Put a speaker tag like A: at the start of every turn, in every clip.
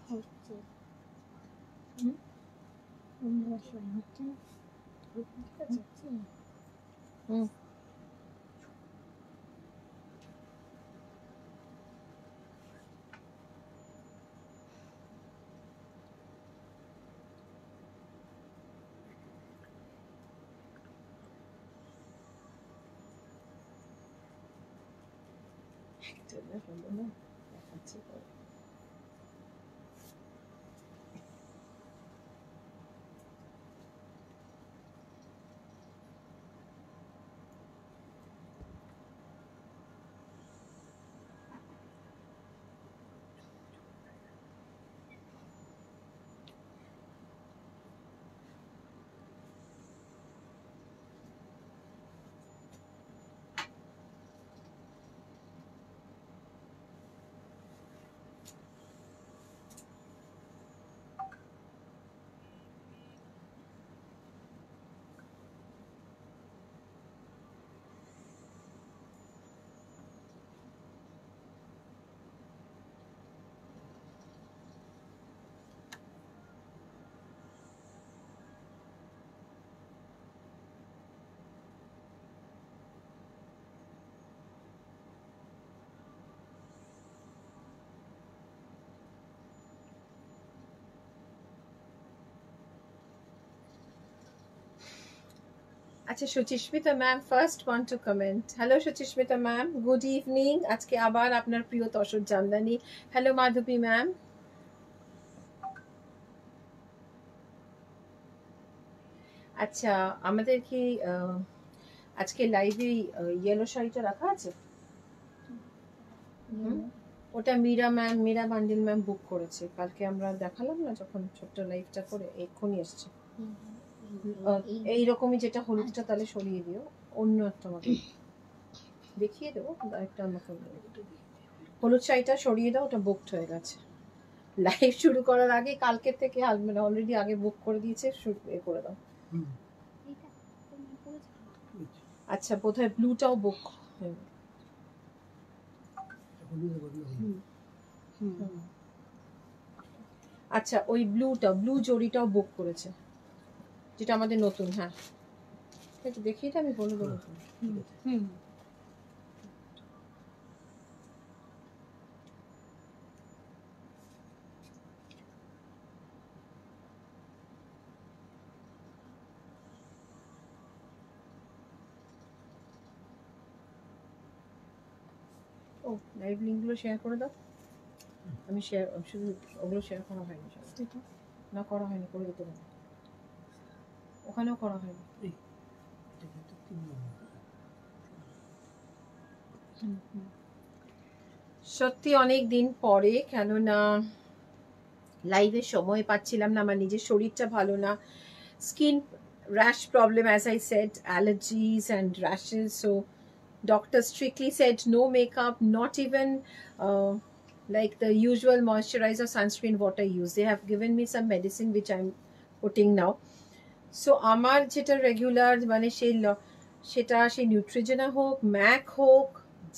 A: হচ্ছে হচ্ছে
B: আচ্ছা, Suchismita ma'am first want to comment. Hello Suchismita ma'am, good evening. আজকে আবার আপনার প্রিয় তসর জামদানি। হ্যালো মাধবী ম্যাম। আচ্ছা, আমাদের কি আজকে লাইভে ইয়েলো শাড়িটা রাখা আছে? ওটা Meera ma'am, Meera bundle ma'am book করেছে। কালকে আমরা দেখালাম না যখন ছোট্ট লাইভটা করে, এক্ষুনি এসছে। এইরকমই যেটা হলুদটা তাহলে সরিয়ে দিও, অন্য একটা আমাকে দেখিয়ে দেবো। একটা আমাকে হলুদ শাড়িটা সরিয়ে দাও, ওটা বুকড হয়ে গেছে। লাইভ শুরু করার আগে কালকে থেকে মানে অলরেডি আগে বুক করে দিয়েছে, এ করে দাও। আচ্ছা, বোধহয় ব্লুটাও বুক। আচ্ছা, ওই ব্লুটা, ব্লু জরিটাও বুক করেছে, যেটা আমাদের নতুন। হ্যাঁ, একটু দেখিয়ে আমি বলে দেবো। ও লাইভ লিঙ্কগুলো শেয়ার করে দাও। আমি শেয়ার, শুধু ওগুলো শেয়ার করা হয়নি, না করা হয়নি, করে দিতে হবে। ওখানেও করা হয়নি। সত্যি অনেক দিন পরে, কেননা লাইভে সময় পাচ্ছিলাম না, আমার নিজের শরীরটা ভালো না, skin rash problem, as I said, allergies and rashes. So doctor strictly said no makeup, not even like the usual moisturizer, sunscreen what I use. They have given me some medicine which I'm putting now. So আমার যেটা regular, মানে সেটা সেই নিউট্রিজেনা হোক, Mac হোক,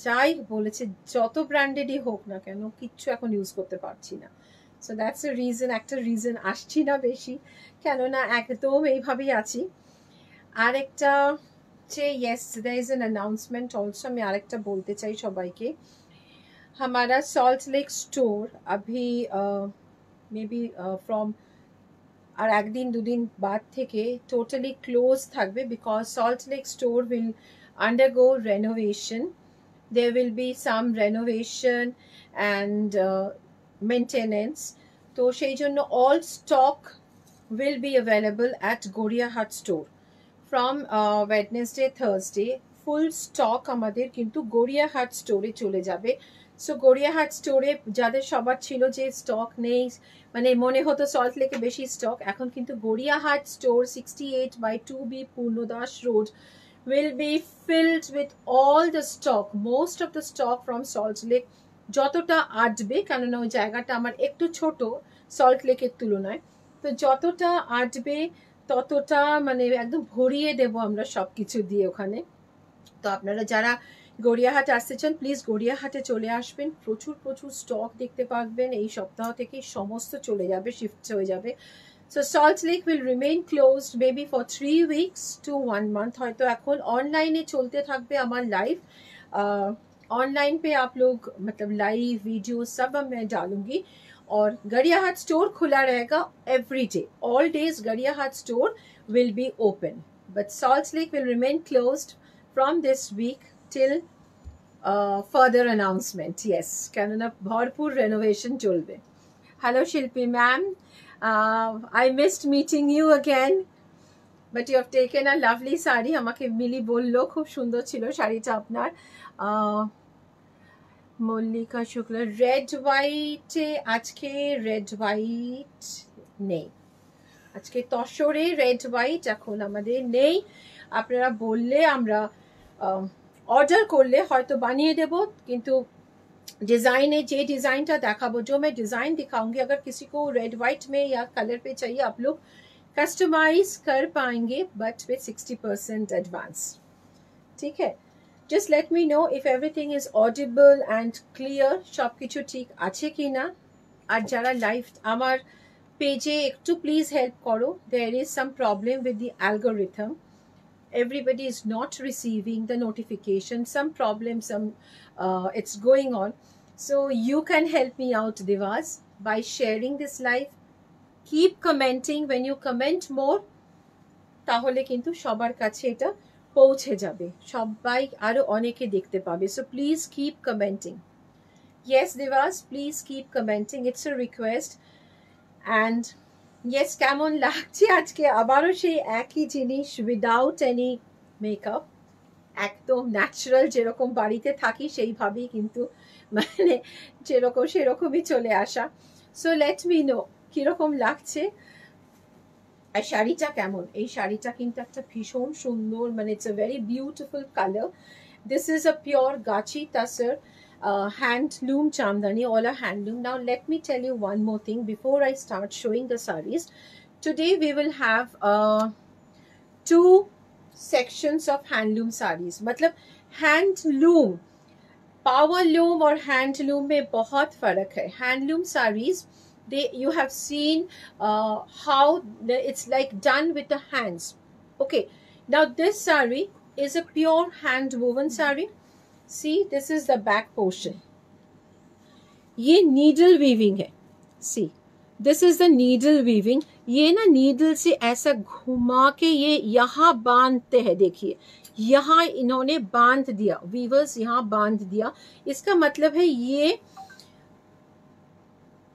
B: যাই বলেছে, যত ব্র্যান্ডেডই হোক না কেন, কিচ্ছু এখন ইউজ করতে পারছি না। সো দ্যাটস এ রিজন, একটা রিজন। আসছি না বেশি, কেননা একদম এইভাবেই আছি। আরেকটা যে yes, there is an announcement also, আমি আরেকটা বলতে চাই সবাইকে। हमारा सॉल्ट लेक स्टोर अभी मे बी फ्रॉम আর একদিন দুদিন বাদ থেকে টোটালি ক্লোজ থাকবে, because salt lake store will undergo renovation. there will be some renovation and maintenance. তো সেই জন্য all stock will be available at Gariahat store from Wednesday, Thursday. Full stock আমাদের কিন্তু গড়িয়াহাট স্টোরে চলে যাবে। সো গড়িয়াহাট স্টোরে যাদের সবার ছিল যে স্টক নেই, মানে মনে হতো সল্ট লেকে বেশি স্টক, এখন কিন্তু Gariahat store 68/2B Purnadas road will be filled with all the stock, most of the stock from Salt Lake. যতটা আটবে, কেননা ওই জায়গাটা আমার একটু ছোট সল্ট লেকের তুলনায়, তো যতটা আটবে ততটা মানে একদম ভরিয়ে দেব আমরা সবকিছু দিয়ে ওখানে। তো আপনারা যারা গড়িয়াহাট আসতে চান প্লিজ গড়িয়াহাটে চলে আসবেন, প্রচুর প্রচুর স্টক দেখতে পাবেন, এই সপ্তাহ থেকে সমস্ত চলে যাবে, শিফট হয়ে যাবে। So Salt Lake will remain closed maybe for 3 weeks to 1 month। হয়তো এখন অনলাইনে চলতে থাকবে আমার লাইভ, ऑनलाइन पे आप लोग मतलब लाइव वीडियो सब मैं डालूंगी। और गड़ियाहाट स्टोर खुला रहेगा every day, all days Gariahat store will be open, but Salt Lake will remain closed from this week till further announcement। yes, কেননা ভরপুর renovation চলবে। hello Shilpi ma'am, I missed meeting you again, but you have taken a lovely sari, আমাকে মিলি বললো খুব সুন্দর ছিল শাড়িটা আপনার। মল্লিকা শুক্লা, রেড হোয়াইটে আজকে রেড হোয়াইট নেই, আজকে তসরে রেড হোয়াইট এখন আমাদের নেই। আপনারা বললে আমরা ऑर्डर করলে হয়তো বানিয়ে দেব, কিন্তু डिजाइन है, जे डिजाइन टा दिखाबो, जो मैं डिजाइन दिखाऊंगी अगर किसी को रेड व्हाइट में या कलर पे चाहिए आप लोग कस्टमाइज कर पाएंगे, बट विद 60% एडवांस। ठीक है, just let me know if everything is audible and clear, সব কিছু ঠিক আছে কিনা। আর যারা লাইভ আমার পেজে একটু প্লিজ হেল্প করো, there is some problem with the algorithm, everybody is not receiving the notification, some problem, some it's going on, so you can help me out Divas by sharing this live, keep commenting, when you comment more তাহলে কিন্তু সবার কাছে এটা পৌঁছে যাবে, সবাই আরো অনেকে দেখতে পাবে। so please keep commenting, yes Divas please keep commenting, it's a request। and yes, কেমন লাগছে আজকে আবারও সেই একই জিনিস, উইদাউট এনি মেকআপ, একদম ন্যাচারাল যেরকম বাড়িতে থাকি সেইভাবেই, কিন্তু মানে যেরকম সেরকমই চলে আসা। সো লেট মি নো কিরকম লাগছে, আর শাড়িটা কেমন। এই শাড়িটা কিন্তু একটা ভীষণ সুন্দর, মানে it's a very beautiful colour. This is a pure Gachhi তাসর handloom chamdani, all are handloom। now let me tell you one more thing before I start showing the sarees। today we will have 2 sections of handloom sarees। मतलब handloom, power loom और handloom में बहुत फर्क है। handloom sarees, you have seen how it's like done with the hands। okay, now this saree is a pure hand woven saree। see, this is the back portion, ये needle weaving है। see, this is the needle weaving। ये ना needle से ऐसा घुमा के ये यहाँ बांधते हैं, देखिए यहाँ इन्होंने बांध दिया, वीवर्स यहाँ बांध दिया। इसका मतलब है ये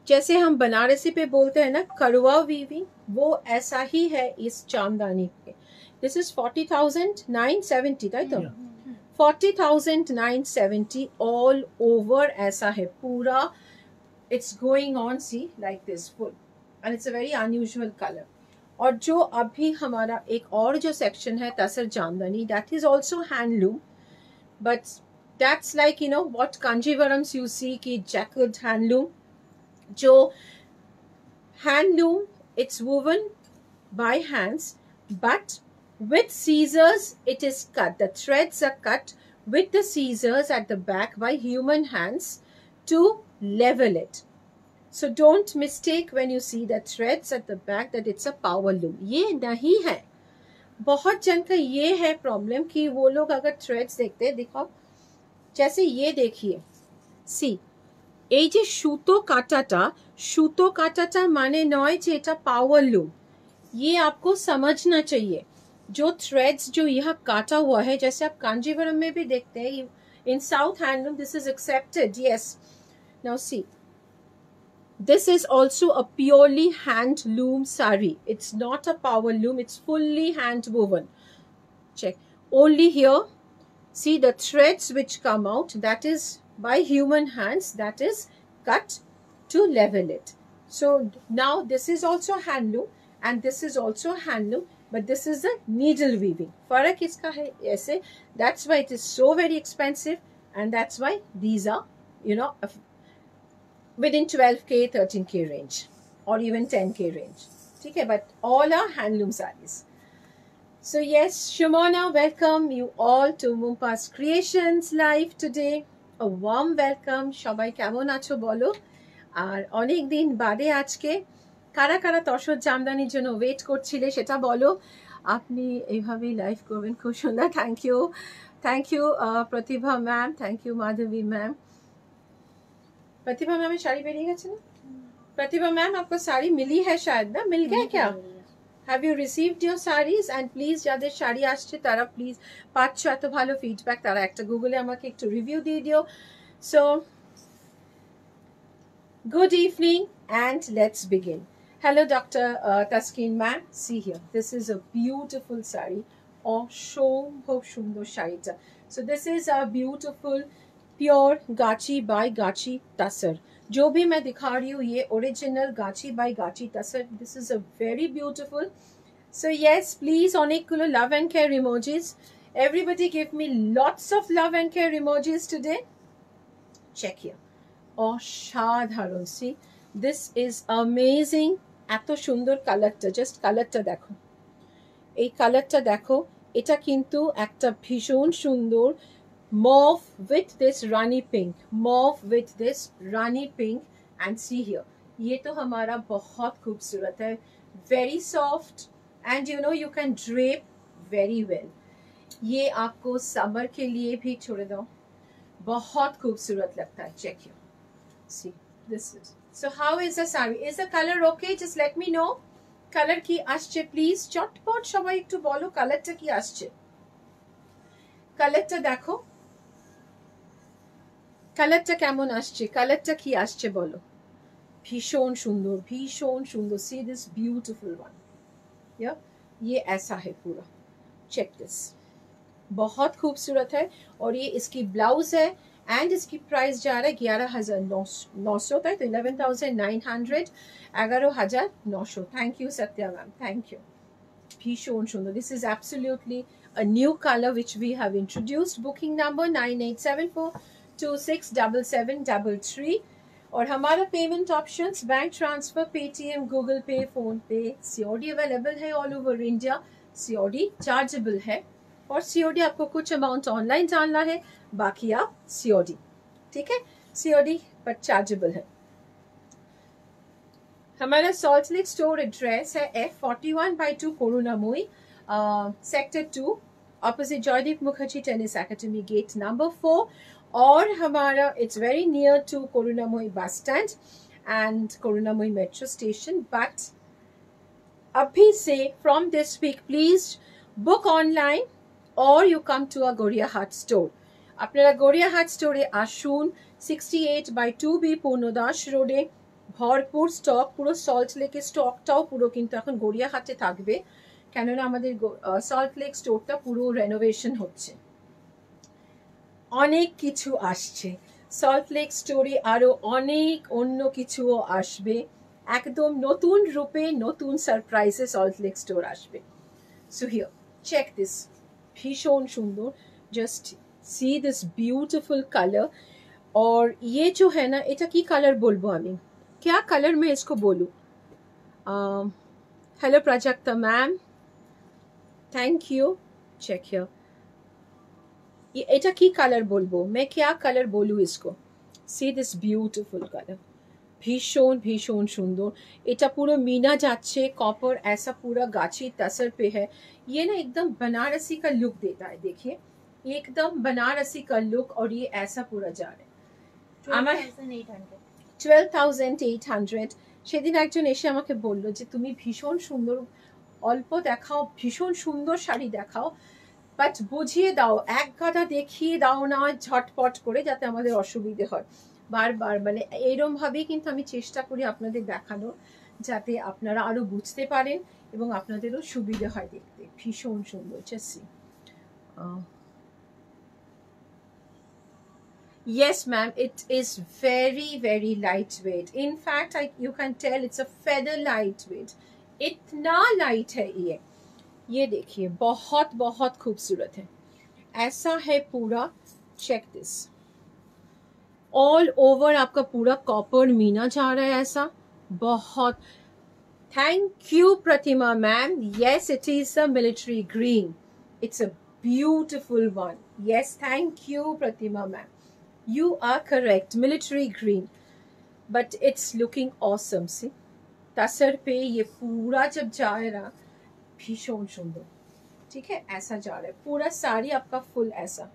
B: जैसे हम बनारसी पे बोलते हैं ना करवा वीविंग, वो ऐसा ही है इस चांदानी पे। This is 40,970, right? 40,970 all over ऐसा है पूरा, it's going on see like this full, and it's a very unusual colour. और जो अभी हमारा एक और जो सेक्शन है tussar jamdani, that is also handloom, but that's like you know what Kanjeevarams you see की जैकेट हैंडलूम, जो handloom it's woven by hands, but with scissors it is cut, the threads are cut with the scissors at the back by human hands to level it। so don't mistake when you see the threads at the back that it's a power loom, ये नहीं है। बहुत जन का ये है problem कि वो लोग अगर थ्रेड्स देखते हैं, दिखाओ जैसे ये देखिए, सी এই যে সুতো কাটাটা মানে নয় যে এটা পাওয়ার লুম, ये आपको समझना चाहिए। जो थ्रेड्स जो यह काटा हुआ है, जैसे आप कांजीवरम में भी देखते हैं, in south handloom this is accepted, yes. Now see, this is also a purely handloom saree, it's not a power loom, it's fully hand woven। check, only here see the threads which come out, that is by human hands, that is cut to level it। so now this is also handloom and this is also handloom, but this is the needle weaving, फर्क इसका है ऐसे, that's why it is so very expensive, and that's why these are you know within 12K 13K range or even 10K range, ठीक है, but all are handloom sarees। So yes, Shimona, welcome you all to Mumpas Creations live today. A warm welcome. সবাই কেমন আছো বলো? আর অনেক দিন বাদে আজকে কারা কারা তসর জামদানির জন্য ওয়েট করছিলে সেটা বলো। আপনি এইভাবেই লাইভ করবেন, খুব সুন্দর। Thank you Pratibha ma'am, thank you Madhabi ma'am. Pratibha ma'am sari बेरिए गए ना? प्रतिभा मैम आपको साड़ी मिली है शायद ना? मिल गया क्या? Have you received your sarees? And please যাদের শাড়ি আসছে তারা প্লিজ পাচ্ছ এত ভালো ফিডব্যাক, তারা একটা গুগলে আমাকে একটু রিভিউ দিয়ে দিও। So good evening and let's begin. Hello Dr. Taskin ma'am, see here, this is a beautiful saree, অসম্ভব সুন্দর শাড়িটা। So this is a beautiful pure गाची बाय गाची तसर। जो भी मैं दिखा रही हूँ ये original gachi bye gachi tussar. This is a very beautiful. So yes, please অনেকগুলো love and care emojis. Everybody give me lots of love and care emojis today. Check here, অসাধারণ। See this is amazing. এত সুন্দর কালারটা, জাস্ট কালারটা দেখো, এই কালারটা দেখো। এটা কিন্তু একটা ভীষণ সুন্দর mauve with this rani pink, mauve with this rani pink, and see here, ये तो हमारा बहुत खूबसूरत है, very soft, and you know you can drape very well। ये आपको समर के लिए भी छोड़ दो, बहुत खूबसूरत लगता है। check here, see this is। so how is the saree? Is the color okay? just let me know। color কি আসছে প্লিজ চটপট সবাই একটু বলো, কালারটা কি আসছে। কালারটা দেখো, কালারটা কেমন আসছে, কালারটা কি আসছে বলো। ভীষণ সুন্দর, ভীষণ সুন্দর। सी दिस ब्यूटीफुल वन, या ये ऐसा है पूरा। चेक दिस, बहुत खूबसूरत है। और ये इसकी ब्लाउज है एंड इसकी प्राइस जा रहा है 11,900 तक, तो 11,900, 11,900। Thank you Satya ma'am, thank you. भीषण सुंदर। This is absolutely a new colour which we have introduced. Booking number 9874267733। और हमारा payment options bank transfer, Paytm, Google Pay, PhonePe, COD available है all over India. COD chargeable है, और COD आपको कुछ amount online डालना है, बाकी आप सीओडी, ठीक है, सीओडी पर चार्जेबल है। हमारा सॉल्ट लेक स्टोर एड्रेस है F41/2 Karunamoyee, sector 2, opposite Joydeep Mukherjee tennis academy, gate number 4। और हमारा it's very near to Karunamoyee bus stand and Karunamoyee metro station. But अभी से from this week please book online और you come to a Gariahat store. আপনারা গড়িয়াহাট স্টোরে আসুন। 68/2B Purnadas রোডে ভরপুর স্টক, পুরো সল্ট লেকের স্টকটাও পুরো কিন্তু এখন গড়িয়াহাটে থাকবে, কেননা আমাদের সল্ট লেক স্টোরটা পুরো রেনোভেশন হচ্ছে, অনেক কিছু আসছে সল্ট লেক স্টোরে, আরো অনেক অন্য কিছুও আসবে, একদম নতুন রূপে নতুন সারপ্রাইজে সল্ট লেক স্টোর আসবে। সো হিয়ার চেক দিস, ভীষণ সুন্দর। Just see this beautiful colour. और ये जो है ना, এটা কি কালার বলবো আমি, क्या कलर में इसको बोलूं। Hello Prajakta ma'am, thank you. Check here, ये এটা কি কালার বলবো, मैं क्या कलर बोलूं इसको। सी दिस ब्यूटीफुल कलर, भीषण भीषण सुंदर। এটা পুরো मीना যাচ্ছে कॉपर, ऐसा पूरा गाची तसर पे है। ये ना एकदम बनारसी का लुक देता है, देखिए एकदम बनारसी का लुक। और ये ऐसा पूरा जा रहा है 12,800। সেদিন একজন এসে আমাকে বললো যে তুমি ভীষণ সুন্দর, অল্প দেখাও, ভীষণ সুন্দর শাড়ি দেখাও, বাট বুঝিয়ে দাও, এক গাদা দেখিয়ে দাও না ঝটপট করে, যাতে আমাদের অসুবিধে হয় বারবার। মানে এইরকম ভাবেই কিন্তু আমি চেষ্টা করি আপনাদের দেখানোর, যাতে আপনারা আরো বুঝতে পারেন এবং আপনাদেরও সুবিধা হয় দেখতে। ভীষণ সুন্দর। Chassis Yes, ma'am, it is very, very lightweight. In fact, you can tell it's a feather lightweight. इतना light है ये देखिए, बहुत बहुत खूबसूरत है। ऐसा है पूरा, चेक दिस, ऑल ओवर आपका पूरा कॉपर मीना जा रहा है ऐसा, बहुत Thank you, Pratima ma'am. Yes, it is a military green. It's a beautiful one. Yes, thank you, Pratima ma'am. You are correct. Military green. But it's looking awesome. See? तसर पे ये पूरा जब जाए ना भीषण सुंदर. ठीक है, ऐसा जा रहा है पूरा साड़ी आपका फुल ऐसा.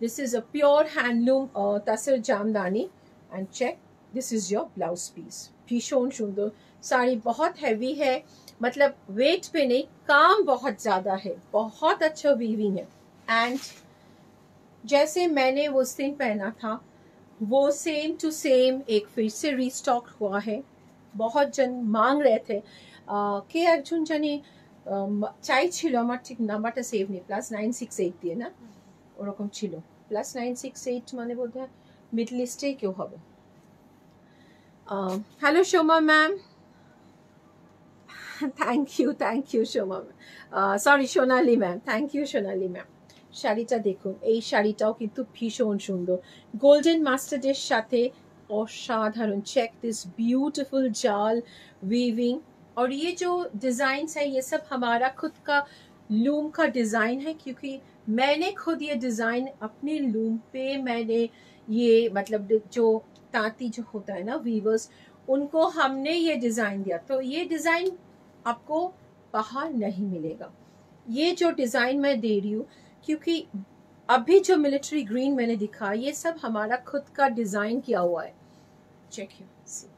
B: This is a pure handloom tasar jamdani. And check, this is your blouse piece. भीषण सुंदर. साड़ी बहुत हैवी है, मतलब वेट पे नहीं, काम बहुत ज्यादा है, बहुत अच्छा वीविंग है. एंड जैसे मैंने उस दिन पहना था वो सेम टू सेम एक फिर से रीस्टॉक हुआ है. बहुत जन मांग रहे थे কে একজন জানি চাইছিল, আমার ঠিক নাম্বারটা সেভ নেই, +968 দিয়ে না ওরকম ছিল. +968 মানে বোধহয় মিডল ইস্টে কেউ হবে. Hello Soma ma'am. Thank you Soma ma'am. Sorry Sonali ma'am. Thank you Sonali ma'am. শাড়িটা দেখুন, এই শাড়িটাও কিন্তু ভীষণ সুন্দর, গোল্ডেন মাস্টার্ডের সাথে असाधारण. चेक दिस ब्यूटीफुल जाल वीविंग. और ये जो डिजाइन है ये सब हमारा खुद का लूम का डिजाइन है, क्योंकि मैंने खुद ये डिजाइन अपने लूम पे मैंने ये मतलब जो तांती जो होता है ना वीवर्स, उनको हमने ये डिजाइन दिया. तो ये डिजाइन आपको बाहर नहीं मिलेगा. ये जो डिजाइन मैं दे रही हूँ, क्योंकि अभी जो मिलिट्री ग्रीन मैंने दिखा ये सब हमारा खुद का डिजाइन किया हुआ है. check here, see,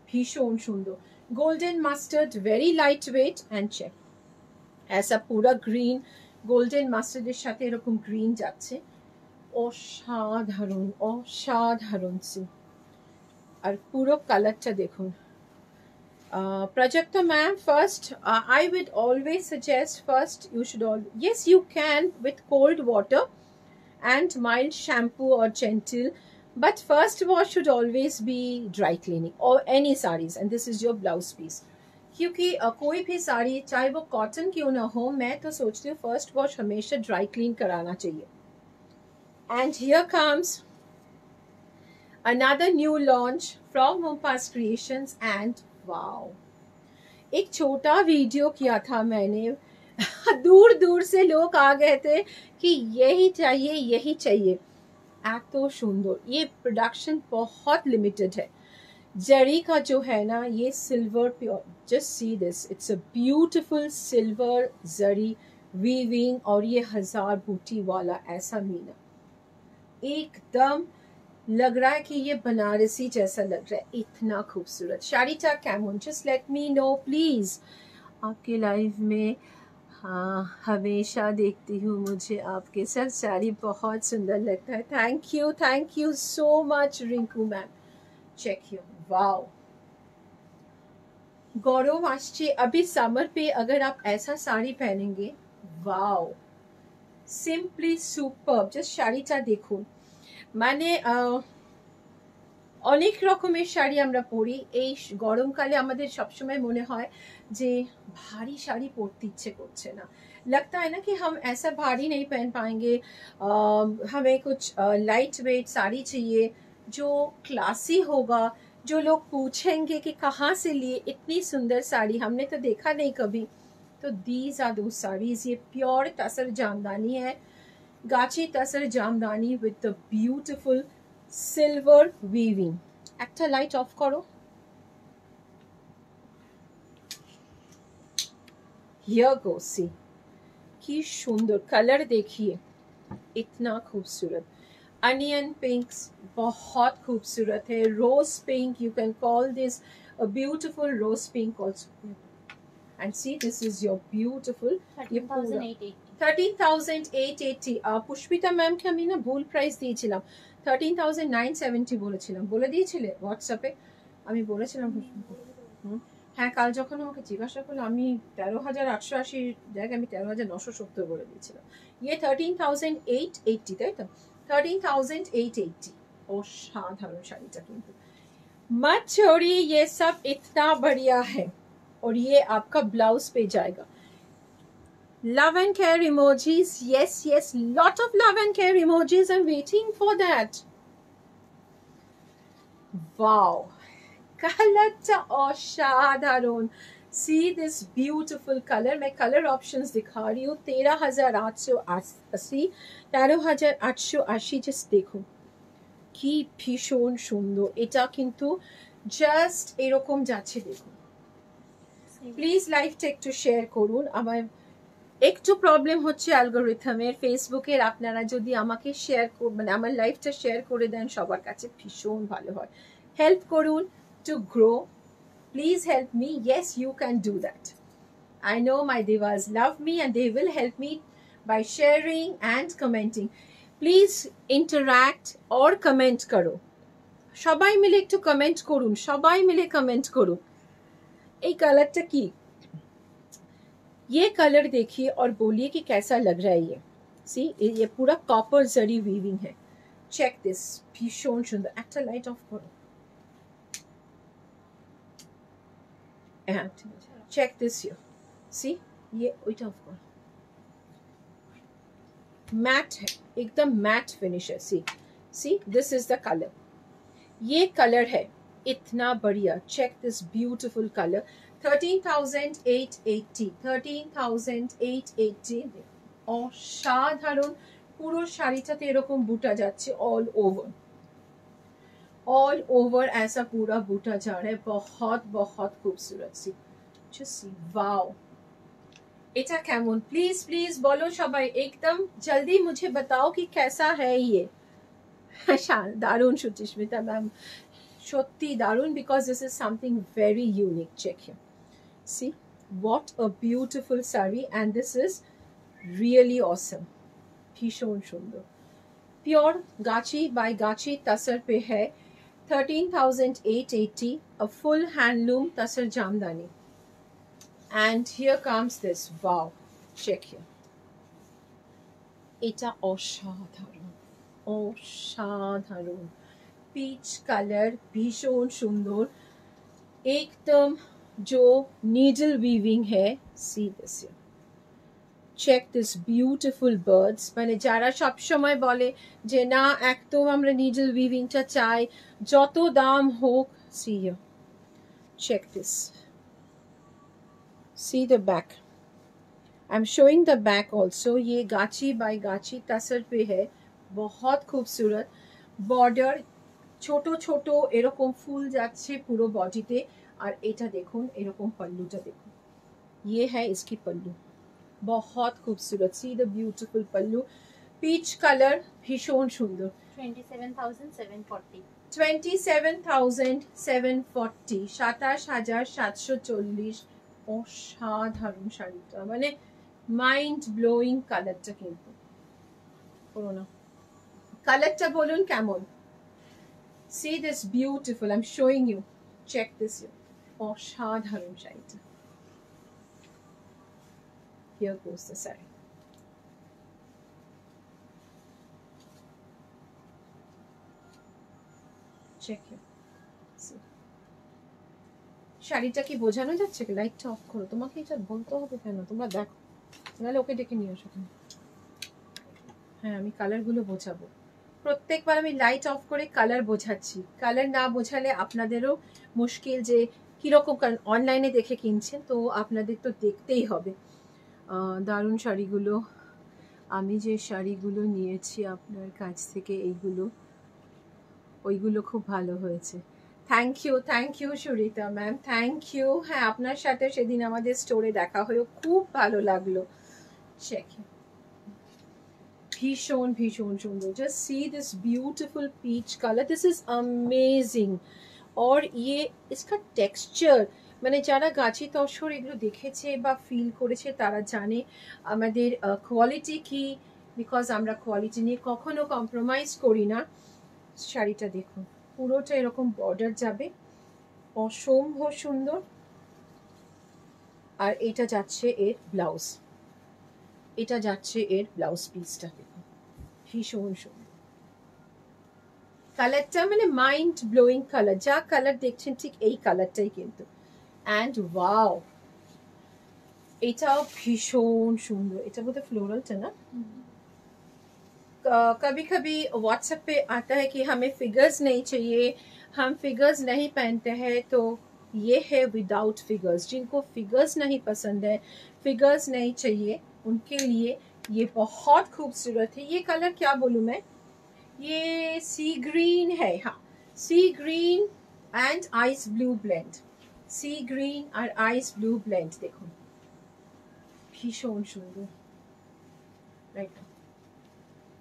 B: भीषण सुंदर. Golden mustard, very light weight. And check ऐसा पूरा ग्रीन গোল্ডেন মাস্টার্ডের সাথে এরকম গ্রিন যাচ্ছে, অসাধারণ অসাধারণ. সি আর পুরো কালারটা দেখুন. Prajakta ma'am, first I would always suggest first you should yes you can with cold water and mild shampoo or gentle, but first wash should always be dry cleaning or any sarees. And this is your blouse piece, क्योंकि कोई भी साड़ी चाहे वो cotton क्यों ना हो, मैं तो सोचती हूँ फर्स्ट वॉश हमेशा ड्राई क्लीन कराना चाहिए. And here comes another new launch from Mumtaz creations. And wow, एक छोटा वीडियो किया था मैंने, दूर दूर से लोग आ गए थे कि यही चाहिए यही चाहिए. एतो सुंदर. ये प्रोडक्शन बहुत लिमिटेड है. जरी का जो है ना ये silver pure, just see this, it's a beautiful silver zari weaving. और ये 1000 बूटी वाला ऐसा मीना, एकदम लग रहा है कि ये बनारसी जैसा लग रहा है, इतना खूबसूरत. शाड़ीटा कैमन, just let me know please. आपके लाइव में हाँ हमेशा देखती हूँ, मुझे आपके साथ साड़ी बहुत सुंदर लगता है. Thank you so much Rinku ma'am. Check you, wow. Gaurav आश्चे अभी समर पे अगर आप ऐसा साड़ी पहनेंगे, वाओ, सिंपली सुपर्ब. जस्ट শাড়িটা দেখুন. মানে অনেক রকমের শাড়ি আমরা পরি, এই গরমকালে আমাদের সবসময় মনে হয় যে भारी শাড়ি পরতে ইচ্ছে করছে না. लगता है ना कि हम ऐसा भारी नहीं पहन पाएंगे, हमें कुछ लाइट वेट साड़ी चाहिए जो क्लासी होगा, जो लोग पूछेंगे कि कहाँ से लिए इतनी सुंदर साड़ी, हमने तो देखा नहीं कभी. तो दीज आर दो साड़ीज. ये प्योर तसर जामदानी है, gachi tussar jamdani with the beautiful silver weaving. একটা লাইট অফ করো. हियर गो, सी की सुंदर कलर देखिए, इतना खूबसूरत. अनियन पिंक्स बहुत खूबसूरत है. Rose pink, you can call this a beautiful rose pink also. And see this is your beautiful 13,880. Pushpita ম্যামকে আমি না ভুল প্রাইস দিয়েছিলাম, 13,970 বলেছিলাম, বলে দিয়েছিলে হোয়াটসঅ্যাপে, আমি বলেছিলাম. হ্যাঁ, কাল যখন আমাকে জিজ্ঞাসা করলো আমি 13,880 জায়গায় আমি 13,970 বলে দিয়েছিলাম. ये 13,880 তাই তো, 13,880. অসাধারণ শাড়িটা কিন্তু. मत छोड़िए, ये सब इतना बढ़िया है. और ये आपका ब्लाउज पे जाएगा. Love and care emojis, yes, lot of love and care emojis. I'm waiting for that. Wow, কালারটা অসাধারণ। See this beautiful color. मैं कलर ऑप्शंस दिखा रही हूँ। 13,880, 13,880। জাস্ট দেখুন কি ভীষণ সুন্দর। এটা কিন্তু জাস্ট এরকম যাচ্ছে, দেখুন। প্লিজ লাইভটা একটু শেয়ার করুন। আমার একটু প্রবলেম হচ্ছে অ্যালগোরিথমের, ফেসবুকের। আপনারা যদি আমাকে শেয়ার মানে আমার লাইভটা শেয়ার করে দেন সবার কাছে, ভীষণ ভালো হয়। হেল্প করুন to grow. Please help me. Yes, you can do that. I know my divas love me and they will help me by sharing and commenting. Please interact or comment karo. সবাই মিলে একটু comment করুন, সবাই মিলে comment করুন। এই কালারটা কি? ये कलर देखिए और बोलिए कि कैसा लग रहा है ये। सी ये पूरा कॉपर जरी वीविंग है। चेक दिस, भीषण सुंदर। একটা লাইট অফ করো। And check this here. See ये ওইটা অফ করো। मैट है, एकदम मैट फिनिश है। See this is the colour. ये कलर है इतना बढ़िया। Check this beautiful colour. 13,880, 13,880। অসাধারণ। পুরো শাড়িটাতে এরকম বুটা যাচ্ছে ऑल ओवर ऐसा पूरा बूटा जा रहा है। बहुत बहुत खूबसूरत सी। Just see, wow। এটা কেমন? প্লিজ প্লিজ বলো সবাই, একদম জলদি মুঝে बताओ कि कैसा है ये। দারুণ সুচিস্মিতা ম্যাম, সত্যি দারুণ, because this is something very unique. Check here. See what a beautiful saree, and this is really awesome. ভীষণ সুন্দর। प्योर गाची by गाची तसर पे है। 13,880, a full handloom tasar jamdani। And here comes this, wow, check here. এটা অসাধারণ, অসাধারণ। Peach colour, भीषण सुंदर, एकदम जो नीडल वीविंग है। See this here. Check this beautiful birds। মানে যারা সব সময় বলে যে না একদম আমরা নিডল উইভিংটা চাই, যত দাম হোক। See here. Check this. See the back. I'm showing the back also. ये गाची बाय गाची तसर पे है। बहुत खूबसूरत बॉर्डर, ছোট ছোট এরকম ফুল যাচ্ছে পুরো বডিতে। আর এটা দেখুন এরকম পল্লুটা দেখুন। ये है इसकी पल्लू, बहुत खूबसूरत। See the beautiful pallu, peach colour, भीषण सुंदर।
A: 27,740,
B: 27,740, 27,740। অসাধারণ শাড়িটা, মানে মাইন্ড ব্লোয়িং কালারটা। কিন্তু পুরোনো কালারটা বলুন কেমন। See this beautiful, I'm showing you. Check this here. অসাধারণ শাড়িটা। Here goes the saree. Check here. See. শাড়িটা কি বোঝানো যাচ্ছে? লাইটটা অফ করো। তোমাকে এটা বলতে হবে কেন? তোমরা দেখো, নাহলে ওকে ডেকে নিয়ে আসো। হ্যাঁ, আমি কালারগুলো বোঝাবো। প্রত্যেকবার আমি লাইট অফ করে কালার বোঝাচ্ছি। কালার না বোঝালে আপনাদেরও মুশকিল, যে কীরকম, কারণ অনলাইনে দেখে কিনছেন তো আপনাদের তো দেখতেই হবে। দারুণ শাড়িগুলো। আমি যে শাড়িগুলো নিয়েছি আপনার কাছ থেকে, এইগুলো ওইগুলো খুব ভালো হয়েছে। Thank you Surita ma'am, thank you. হ্যাঁ, আপনার সাথে সেদিন আমাদের স্টোরে দেখা হয়েও খুব ভালো লাগলো। চেক, भीषण भीषण सुंदर। Just see this beautiful peach colour, this is amazing. और ये इसका टेक्सचर, মানে যারা গাছি তসর এগুলো দেখেছে বা ফিল করেছে তারা জানে আমাদের কোয়ালিটি কি, বিকজ আমরা কোয়ালিটি নিয়ে কখনো কম্প্রোমাইজ করি না। শাড়িটা দেখুন, পুরোটা এরকম বর্ডার যাবে, অসম্ভব সুন্দর। আর এটা যাচ্ছে এর ব্লাউজ, এটা যাচ্ছে এর ব্লাউজ পিসটা দেখুন, ভীষণ সুন্দর। কালারটা মানে মাইন্ড ব্লোয়িং কালার, যা কালার দেখছেন ঠিক এই কালারটাই কিন্তু। অ্যান্ড ওয়াও, এটাও ভীষণ সুন্দর। এটা বোধহয় ফ্লোরালটা না, कभी कभी व्हाट्सएप पे आता है कि हमें फिगर्स नहीं चाहिए, हम फिगर्स नहीं पहनते हैं, तो ये है विदाउट फिगर्स। जिनको फिगर्स नहीं पसंद है, फिगर्स नहीं चाहिए, उनके लिए ये बहुत खूबसूरत है। ये कलर क्या बोलूँ मैं, ये सी ग्रीन है, हाँ, sea green and ice blue blend, sea green और आइस ब्लू ब्लेंड। देखो भीषণ সুন্দর, রাইট,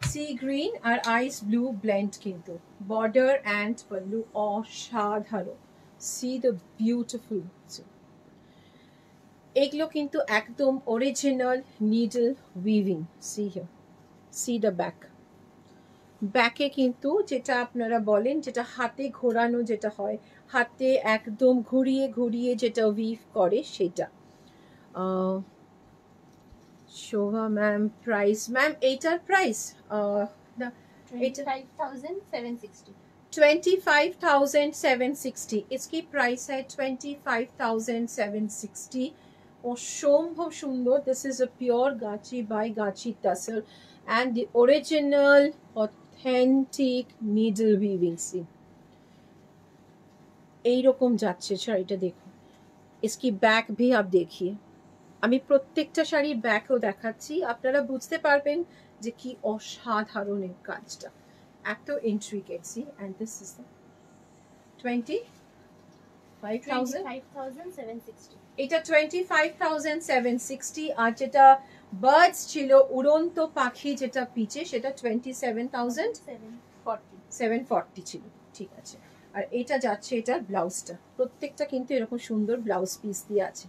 B: সি গ্রিন আর আইস ব্লু ব্লেন্ড, কিন্তু বর্ডার অ্যান্ড পল্লু অসাধারণ। সি দ্য বিউটিফুল, এগুলো কিন্তু একদম original needle weaving. See here, see the back, ব্যাকে কিন্তু যেটা আপনারা বলেন, যেটা হাতে ঘোরানো যেটা হয়, হাতে একদম ঘুরিয়ে ঘুরিয়ে যেটা উইভ করে সেটা। শোভা ম্যাম, প্রাইস ম্যাম, এইটার প্রাইস
A: 25,760।
B: 25,760, इसकी प्राइस है 25,760। অসম্ভব সুন্দর। This is a pure Gachhi by Gachhi tassel and the original authentic needle weaving। see এইরকম যাচ্ছে শাড়িটা, দেখুন इसकी बैक भी आप देखिए। আমি প্রত্যেকটা শাড়ির ব্যাকও দেখাচ্ছি, আপনারা বুঝতে পারবেন যে কি অসাধারণ এই কাজটা, এত intricate. See and this is the 25,760। এটা 25,760, আর যেটা বার্ডস ছিল উড়ন্ত পাখি যেটা পিছে, সেটা 27,740 ছিল, ঠিক আছে। আর এটা যাচ্ছে এটার ব্লাউজটা, প্রত্যেকটা কিন্তু এরকম সুন্দর ব্লাউজ পিস দিয়ে আছে,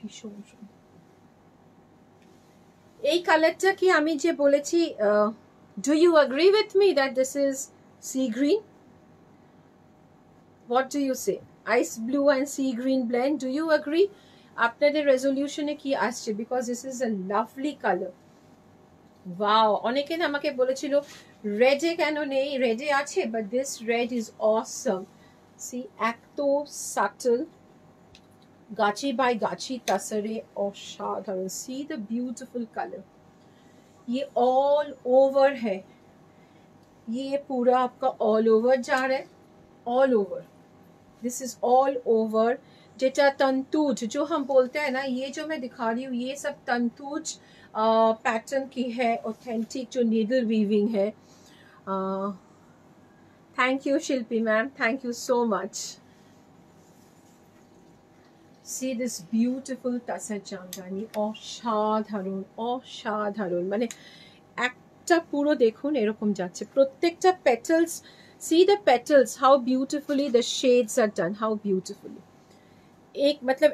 B: ভীষণ সুন্দর। এই কালারটা কি আমি যে বলেছি, do you agree with me that this is sea green? What do you say? Ice blue and sea green blend, do you agree? আপনাদের রেজলিউশনে কি আসছে? Because this is a lovely colour. Wow, অনেকে আমাকে বলেছিল রেডে কেন নেই, রেডে আছে, but this red is awesome. See এত সাটল, गाची बाय गाची तसरे असाधारण। सी द ब्यूटीफुल कलर, ये ऑल ओवर है, ये पूरा आपका ऑल ओवर जा रहा है, all over, this is all over. जेटा तंतुज जो हम बोलते हैं ना, ये जो मैं दिखा रही हूँ, ये सब तंतुज पैटर्न की है, ऑथेंटिक जो नीडल वीविंग है। Thank you Shilpi ma'am, thank you so much. See this beautiful tassar Jamdani, অসাধারণ অসাধারণ, মানে একটা পুরো দেখুন এরকম যাচ্ছে, প্রত্যেকটা petals. see the petals, how beautifully the shades are done, how beautifully। एक मतलब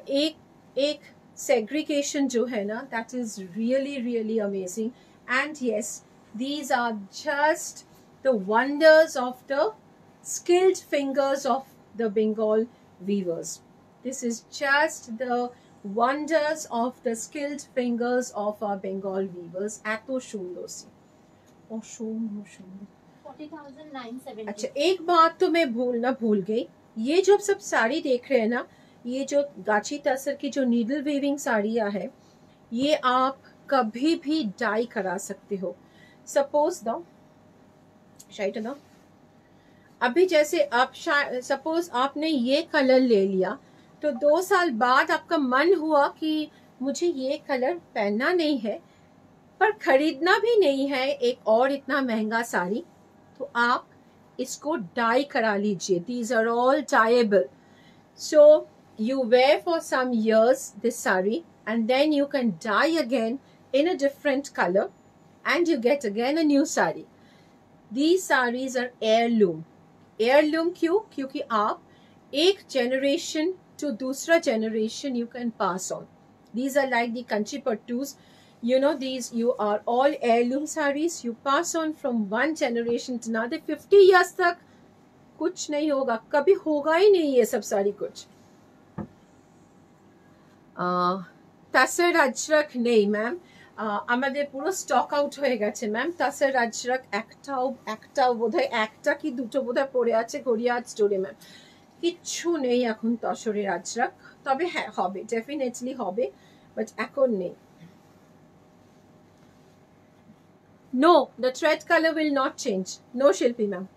B: एक segregation जो है ना, that is really really amazing। and yes, these are just the wonders of the skilled fingers of the Bengal weavers। This is just the wonders of the skilled fingers of our Bengal weavers। এত সুন্দর, অসম্ভব সুন্দর।
A: 40,970।
B: अच्छा, एक बात तो मैं भूल गई, ये जो सब साड़ी देख रहे हैं ना, ये जो गाची तसर की जो नीडल वीविंग साड़ियाँ है, ये आप कभी भी डाई करा सकते हो। सपोज दो शाइट दो, अभी जैसे आप सपोज आपने ये कलर ले लिया, तो 2 साल बाद आपका मन हुआ कि मुझे ये कलर पहनना नहीं है, पर खरीदना भी नहीं है एक और इतना महंगा साड़ी, तो आप इसको डाई करा लीजिए। These are all dyeable, so you wear for some years this saree and then you can dye again in a different color and you get again a new saree। These sarees are heirloom। heirloom क्यों? क्योंकि आप एक generation to दूसरा generation you can pass on। These are like the kanchi pattus, you know, these you are all heirloom sarees, you pass on from one generation to another। 50 years तक कुछ नहीं होगा, कभी होगा ही नहीं ये सब सारी कुछ। তাসের আজরাক নেই ম্যাম, আমাদের পুরো স্টক আউট হয়ে গেছে ম্যাম। তাসের আজরাক একটাও বোধহয় একটা কি দুটো বোধহয় পড়ে আছে গড়িয়াহাট স্টোরে ম্যাম, কিচ্ছু নেই এখন তসরের আজরাক। তবে হ্যাঁ হবে, ডেফিনেটলি হবে, বাট এখন নেই। No, the thread color will not change. No, Shilpi ma'am.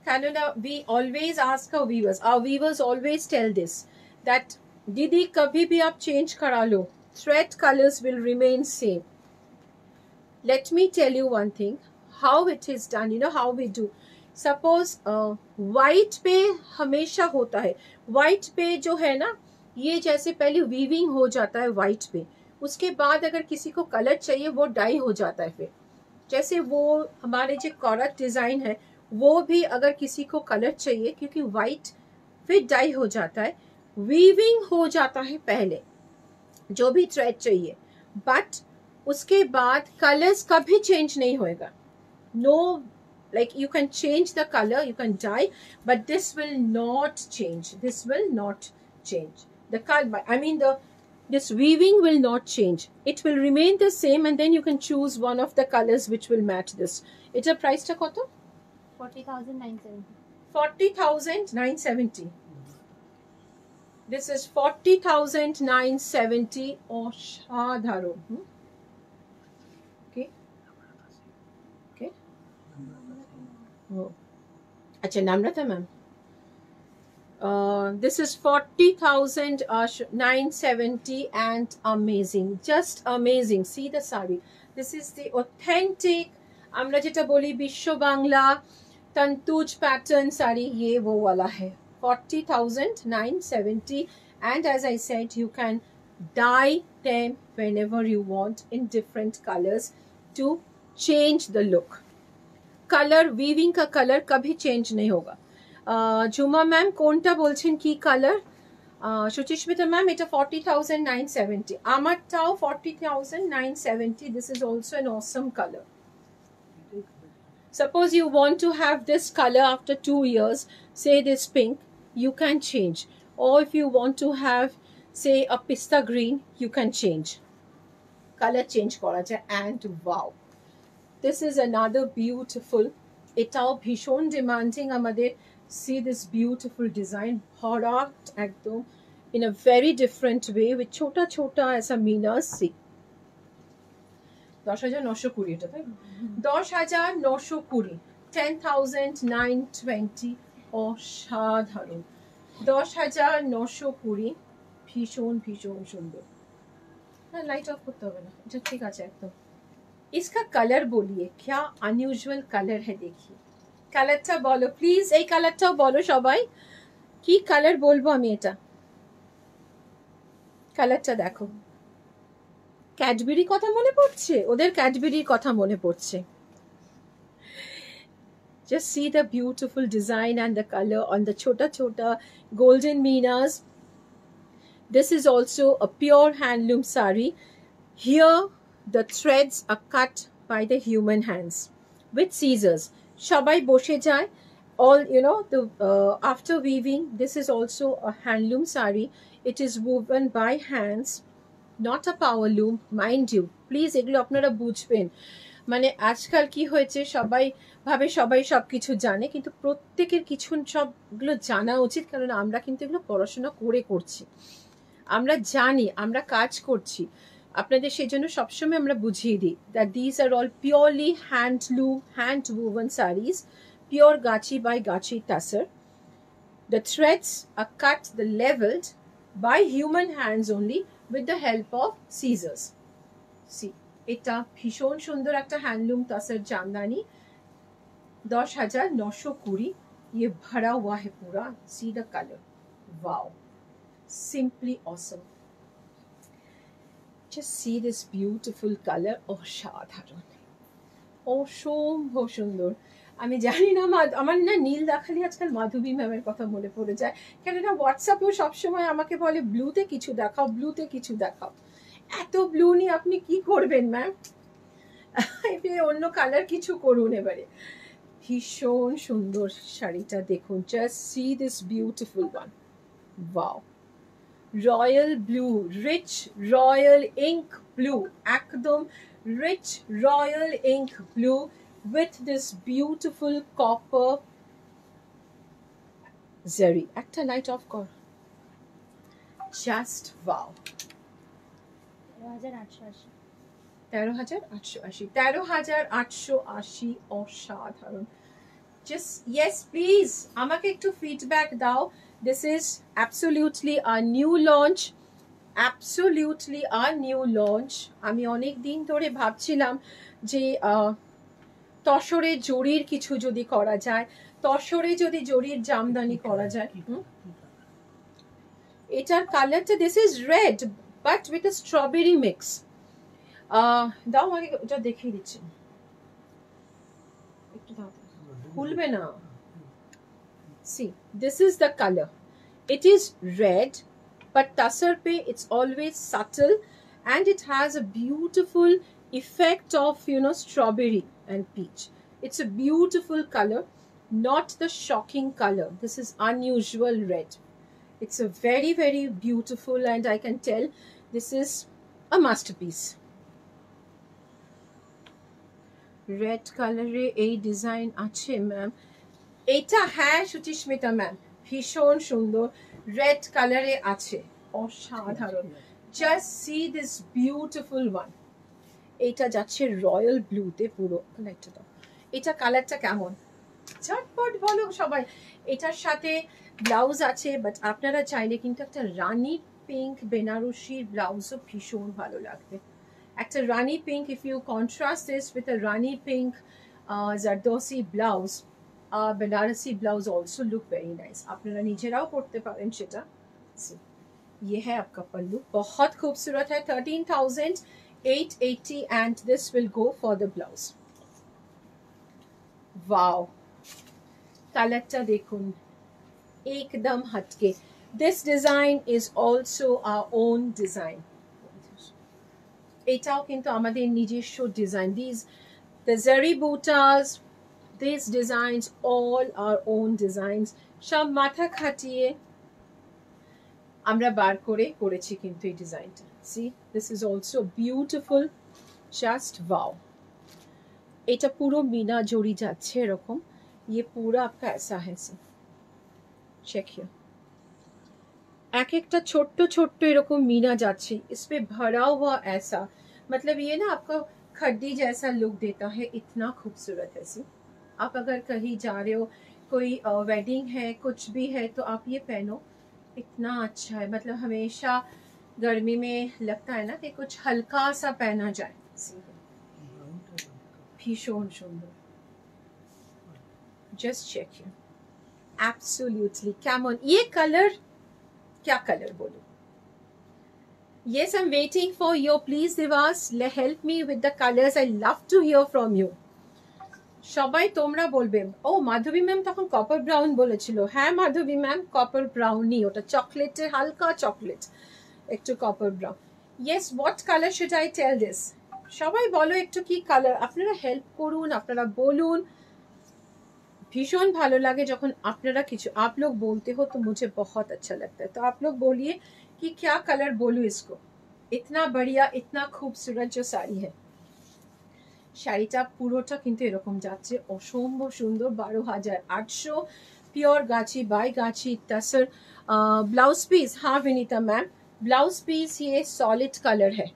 B: Canada, we always ask our viewers. Our viewers always tell this, that Didi, kabhi bhi aap change kara lo, thread colors will remain same. Let me tell you one thing, how it is done. You know how we do. Suppose white पे हमेशा होता है. White पे जो है ना, ये जैसे पहले weaving हो जाता है white पे, उसके बाद अगर किसी को कलर चाहिए वो डाई हो जाता है. फिर जैसे वो हमारे जो कॉरक डिजाइन है वो भी अगर किसी को कलर चाहिए, क्योंकि व्हाइट फिर डाई हो जाता है, वीविंग हो जाता है पहले जो भी थ्रेड चाहिए, बट उसके बाद कलर्स कभी चेंज नहीं होएगा. No, like you can change the color, you can dye, but this will not change. This will not change. The color, I mean this weaving will not change. It will remain the same, and then you can choose one of the colors which will match this. It's a price ta koto?
A: 40,970.
B: 40,970. This is 40,970 অসাধারণ. Okay. Okay. Oh. Acha, Namrata ma'am. This is 40,970 and amazing, just amazing. See the sari. This is the authentic, আমরা যেটা বলি বিশ্ব বাংলা তন্তুজ pattern sari. ये वो वाला है. 40,970, and as I said, you can dye them whenever you want in different colors to change the look. Color weaving का color कभी change नहीं होगा. ঝুমা ম্যাম কোনটা বলছেন কি কালার? সুচিস্মিতা ম্যাম এটা 40,970, আমারটাও 40,970. This is also an awesome color. Suppose you want to have this color after 2 years, say this pink, you can change. Or if you want to have, say, a pista green, you can change. Color change করা যায়. And wow, this is another beautiful, এটাও ভীষণ demanding আমাদের. See this beautiful design, product ekdom in a very different way with chota chota aisa minas. See, 10,920 এটা তাই 10,920, 10,920 অসাধারণ. 10,920 ভীষণ ভীষণ সুন্দর. না, লাইট অফ করতে হবে না, এটা ঠিক আছে একদম. इसका कलर बोलिए, क्या अनयूजुअल कलर है. देखिए কালারটা বলো প্লিজ, এই কালারটাও বলো সবাই, কি কালার বলবো আমি এটা. কালারটা দেখো, ক্যাডবেরি কথা মনে পড়ছে, ওদের ক্যাডবেরির কথা মনে পড়ছে. Just see the beautiful design and the color on the chota chota golden meenas. This is also a pure handloom sari. Here the threads are cut by the human hands with scissors. সবাই বসে যায়. All, you know, the after weaving, this is also a handloom sari. It is woven by hands, not a power loom, mind you. Please এগুলো আপনারা বুঝবেন. মানে আজকাল কি হয়েছে, সবাই ভাবে সবাই সবকিছু জানে, কিন্তু প্রত্যেকের কিছু সবগুলো জানা উচিত, কারণ আমরা কিন্তু এগুলো পড়াশোনা করে করছি, আমরা জানি, আমরা কাজ করছি. আপনাদের সেজন্য সবসময় আমরা বুঝিয়ে দিই that these are all purely handloom, hand woven sarees, pure gachi by gachi tussar. The threads are cut, the leveled by human hands only with the help of scissors. See, এটা ভীষণ সুন্দর একটা হ্যান্ডলুম তাসার জামদানি. 10,920. ये भरा हुआ है पूरा. See the color. Wow, simply awesome. Just see this beautiful color. অসাধারণ, অসম্ভব সুন্দর. আমি জানি না, আমার না নীল দেখালে আজকাল মাধবী ম্যামের কথা মনে পড়ে যায়, কেননা হোয়াটসঅ্যাপেও সবসময় আমাকে বলে ব্লুতে কিছু দেখাও, ব্লুতে কিছু দেখাও. এত ব্লু নিয়ে আপনি কি করবেন ম্যাম? অন্য কালার কিছু করুন এবারে. ভীষণ সুন্দর শাড়িটা দেখুন. Just see this beautiful one. Wow, royal blue, rich royal ink blue, ekdom rich royal ink blue with this beautiful copper zari. Ekta light off kor. Just wow.
A: 2,880.
B: 13,880 13,880 অসাধারণ। Just yes please আমাকে একটু feedback দাও। This is absolutely a new launch, absolutely a new launch. আমি অনেক দিন ধরে ভাবছিলাম যে তসরে জরির কিছু যদি করা যায়, তসরে যদি জরির জামদানি করা যায়। এটার কালারটা this is red but with a strawberry mix. দাও আমাকে এটা দেখিয়ে দিচ্ছি, একটু দাও, খুলবে না। See, this is the color. It is red, but tasar pe it's always subtle and it has a beautiful effect of, you know, strawberry and peach. It's a beautiful color, not the shocking color. This is unusual red. It's a very, very beautiful, and I can tell this is a masterpiece. Red color এই design আছে ma'am. এটা হ্যাঁ Suchismita ma'am, ভীষণ সুন্দর red কালারে আছে, অসাধারণ। Just see this beautiful one. এটা যাচ্ছে রয়্যাল ব্লুতে পুরো। কালারটা দাও, এটা কালারটা কেমন ঝটপট বলো সবাই। এটার সাথে ব্লাউজ আছে, বাট আপনারা চাইলে কিন্তু একটা রানী পিঙ্ক বেনারসির ব্লাউজও ভীষণ ভালো লাগবে। একটা Rani pink, if you contrast this with a Rani pink zardozi blouse, Banarasi blouse also look very nice. আপনারা নিজেরাও করতে পারেন সেটা। ये है आपका पल्लू, बहुत खूबसूरत है। 13,880 and this will go for the blouse. Wow, কালারটা দেখুন একদম হটকে। This design is also our own design. এটাও কিন্তু আমাদের নিজস্ব design. The zari butas, these designs all our own designs, সব মাথা খাটিয়ে আমরা বার করে করেছি কিন্তু এই ডিজাইনটা। See, this is also beautiful, just wow. এটা পুরো মিনা জড়ি যাচ্ছে এরকম। ये पूरा आपका ऐसा है, check here. এক একটা ছোট্ট ছোট্ট এরকম মিনা যাচ্ছে, इस पे भरा हुआ ऐसा, मतलब ये ना आपको खड्डी जैसा लुक देता है। इतना खूबसूरत है। सी, आप अगर कहीं जा रहे हो, कोई वेडिंग है, कुछ भी है, तो आप ये पहनो, इतना अच्छा है। मतलब हमेशा गर्मी में लगता है ना कि कुछ हल्का सा पहना जाए। भीषण सुंदर, जस्ट चेक हियर, एब्सोल्युटली कैमन। ये कलर क्या कलर बोलो? Yes, I'm waiting for you. Please, Devas, help me with the colors. I love to hear from you. সবাই তোমরা বলবে। ও মাধবী ম্যাম তখন কপার ব্রাউন বলেছিল। হ্যাঁ মাধবী ম্যাম, কপার ব্রাউনই, ওটা চকলেটের হালকা চকলেট, একটু copper brown. Yes, what colour should I tell this? সবাই বলো একটু কি কালার। আপনারা হেল্প করুন, আপনারা বলুন। भीषण ভালো লাগে যখন আপনারা কিছু आप लोग बोलते हो तो मुझे बहुत अच्छा लगता है। तो आप लोग बोलिए कि क्या कलर बोलूं इसको। इतना बढ़िया, इतना खूबसूरत जो साड़ी है। শাড়িটা পুরোটা কিন্তু এরকম যাচ্ছে, অসম্ভব সুন্দর। 12,800 प्योर गाची बाय गाची तसर। ब्लाउज पीस, हाँ विनीता मैम, ब्लाउज पीस ये सॉलिड कलर है।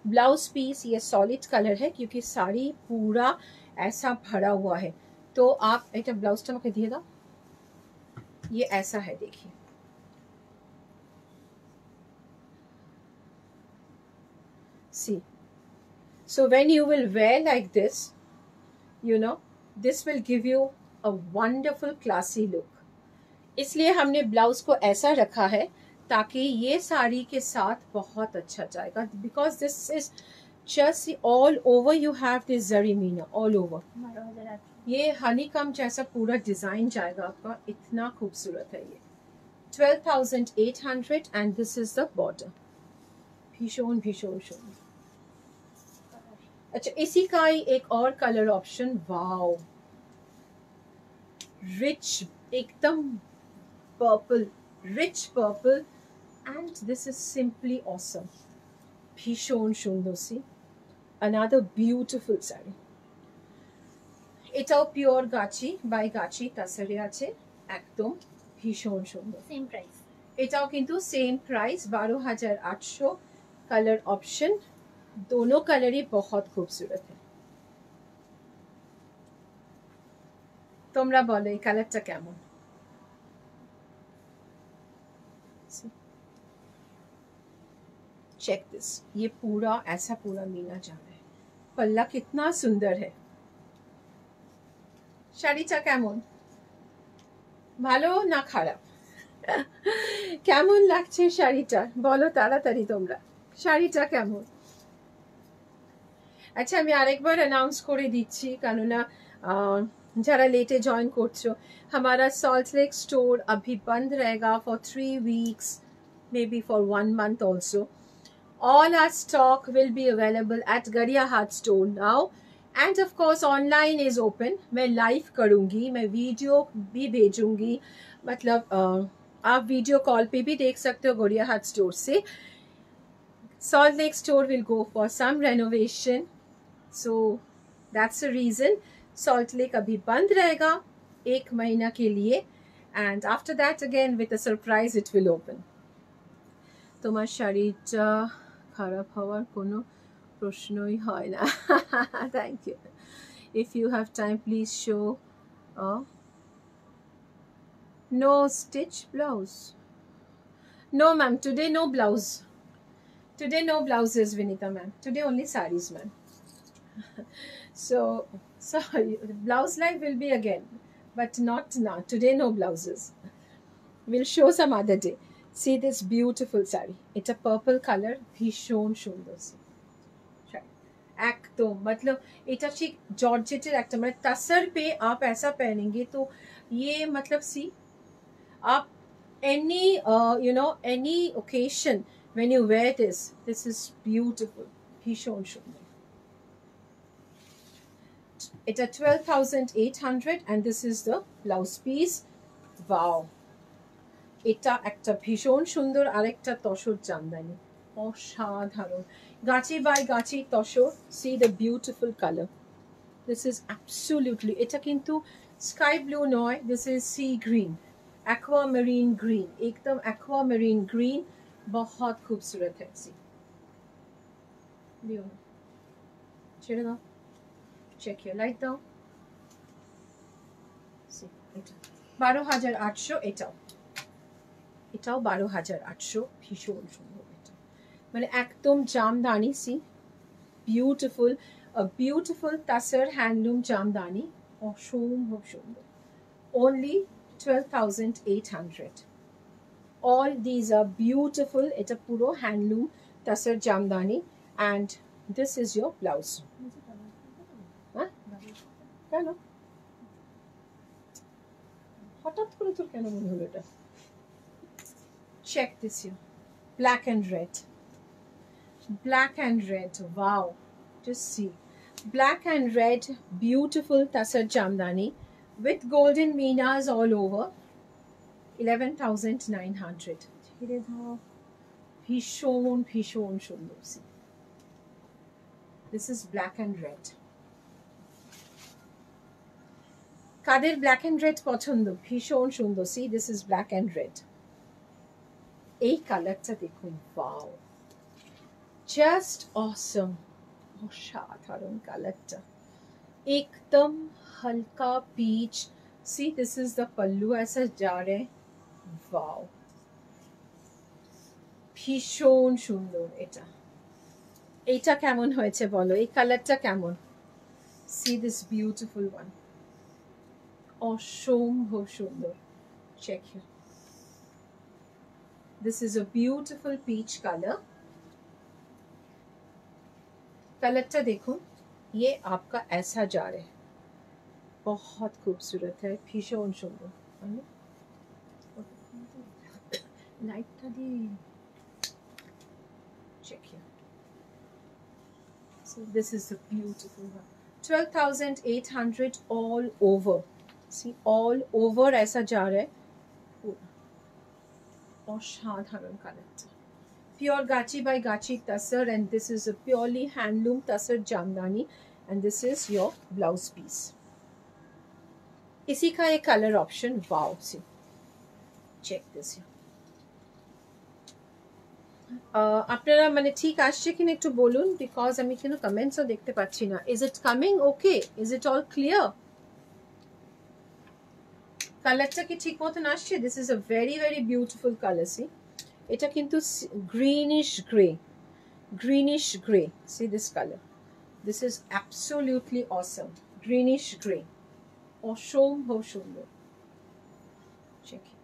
B: ब्लाउज पीस ये सॉलिड कलर है क्योंकि साड़ी पूरा ऐसा भरा हुआ है। तो आप एक ब्लाउजটা আমাকে দিয়ে দাও। ये ऐसा है, देखिए। See, so when you will wear like this, you know, this will give you a wonderful classy look. इसलिए हमने ब्लाउज को ऐसा रखा है ताकि ये साड़ी के साथ बहुत अच्छा जाएगा। Because this is just all over, you have this zari meena all over. ये हनी कम जैसा पूरा डिजाइन जाएगा आपका, इतना खूबसूरत है ये। 12,800 and this is the border। भीषण भीषण सुंदर। अच्छा, इसी का ही एक और कलर ऑप्शन। वाओ, रिच, एकदम purple, rich purple, and this is simply awesome। भीषण सुंदर सी, another beautiful saree। এটাও পিওর গাছি বাই গাছি তাসরে আছে, একদম ভীষণ সুন্দর।
A: সেম প্রাইস,
B: এটাও কিন্তু সেম প্রাইস 12,800। কালার অপশন दोनों कलर ही बहुत खूबसूरत है তোমরা বলো এই কালারটা কেমন चेक दिस ये पूरा ऐसा पूरा मीना जा रहा है पल्ला कितना सुंदर है শাড়িটা কেমন ভালো না খারাপ কেমন লাগছে শাড়িটা বলো তাড়াতাড়ি তোমরা শাড়িটা কেমন আচ্ছা আমি আরেকবার অ্যানাউন্স করে দিচ্ছি কেননা যারা लेटे जॉइन করছো हमारा सॉल्ट लेक स्टोर अभी बंद रहेगा for 3 weeks maybe for 1 month also all our stock will be available at Gadiya Haat store now and of course online is open मैं लाइव करूंगी मैं वीडियो भी भेजूंगी मतलब आप वीडियो कॉल पे भी देख सकते हो गड़िया हाट स्टोर से Salt Lake store will go for some renovation so that's the reason Salt Lake अभी बंद रहेगा 1 महीना के लिए and after that again with a surprise it will open তোমার শাড়িটা খারাপ হওয়ার কোনো প্রশ্নই হয় না thank you if you have time please show no stitch blouse no ma'am today no blouse today no blouses Vinita ma'am today only sarees ma'am so sorry blouse live will be again but not now today no blouses we'll show some other day see this beautiful saree it's a purple color ভীষণ সুন্দর एकदम मतलब এটা ঠিক জর্জেটের একটা মানে तसर पे आप ऐसा पहनेंगे तो ये मतलब सी आप any you know any occasion when you wear this is beautiful ভীষণ সুন্দর it's a 12,800 and this is the blouse piece wow এটা একটা ভীষণ সুন্দর আরেকটা তসর জামদানি অসাধারণ গাছি by Gachhi tussar see the beautiful color this is absolutely এটা কিন্তু sky blue নয় this is sea green aquamarine green एकदम aquamarine green बहुत खूबसूरत है सी लियो ছেড়ে দাও check your light দাও see এটা 12,800 এটাও 12,800 ভীষণ সুন্দর এটা মানে একদম Jamdani C beautiful a beautiful tasar handloom Jamdani অসম্ভব সুন্দর only 12,800 all these are beautiful এটা পুরো handloom tasar Jamdani and this is your blouse হ্যাঁ কেন হঠাৎ করে তোর কেন মনে হলো এটা check this here black and red wow just see black and red beautiful tasar jamdani with golden meenas all over 11,900 ছেড়ে দাও ভীষণ ভীষণ সুন্দর see this is black and red Quader black and red পছন্দ ভীষণ সুন্দর see this is black and red এই কালারটা দেখুন ওয়াও জাস্ট অসম অসাধারণ কালারটা एकदम हल्का peach see this is the pallu ऐसा जा रहा है वाओ ভীষণ সুন্দর এটা এইটা কেমন হয়েছে বলো এই কালারটা কেমন সি দিস বিউটিফুল ওয়ান অসম্ভব সুন্দর check here This is a beautiful peach color. कलरটা देखो ये आपका ऐसा जा रहा है बहुत खूबसूरत है भीषण सुंदर लाइटটা দে check here so this is the beautiful one 12,800 all over see all over ऐसा जा रहा है অসাধারণ কালারটা pure gachi by gachi tasar and this is a purely handloom tasar jamdani and this is your blouse piece इसी का एक colour option wow see check this here আপনারা মানে ঠিক আসছে কিনা একটু বলুন, বিকজ আমি কিন্তু কমেন্টসও দেখতে পাচ্ছি না। Is it coming okay? Is it all clear? কালারটা কি ঠিক মতন আসছে? This is a very very beautiful colour. See, এটা কিন্তু greenish grey, greenish gray. See this color, this is absolutely awesome. Greenish gray, অসম্ভব সুন্দর। check it,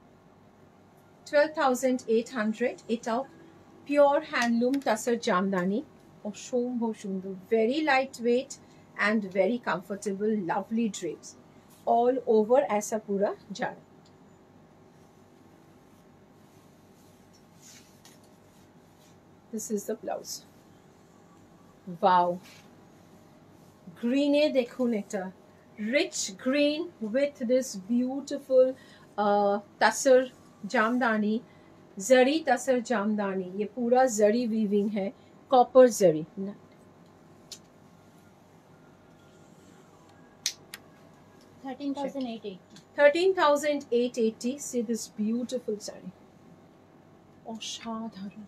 B: 12,800। এটাও পিওর হ্যান্ডলুম তাসার জামদানি, অসম্ভব সুন্দর, very lightweight and very comfortable, lovely drapes all over ऐसा पूरा जाड़ा। This is the blouse. Wow, green এ দেখুন, এটা rich green with this beautiful tasar jamdani, zari tasar jamdani। ये पूरा zari weaving है, copper zari।
A: 13,880।
B: 13,880। See this beautiful saree, অসাধারণ।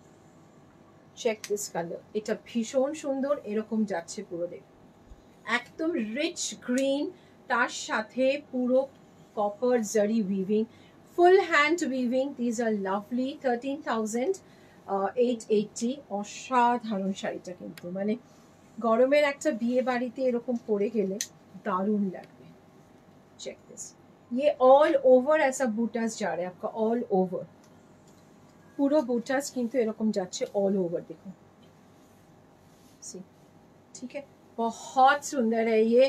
B: Check this colour, এটা ভীষণ সুন্দর, এরকম যাচ্ছে পুরো। দেখ একদম রিচ গ্রিন, তার সাথে পুরো কপার জারি weaving, full hand weaving. These are lovely. 13,880। অসাধারণ শাড়িটা কিন্তু, মানে গরমের একটা বিয়ে বাড়িতে এরকম পরে গেলে দারুণ লাগবে। চেক দিস, ये ऑल ओवर ऐसा बूटास जा रहा है आपका, ऑल ओवर পুরো বুটাস কিন্তু এরকম যাচ্ছে অল ওভার। দেখুন, ठीक है, बहुत सुंदर है ये।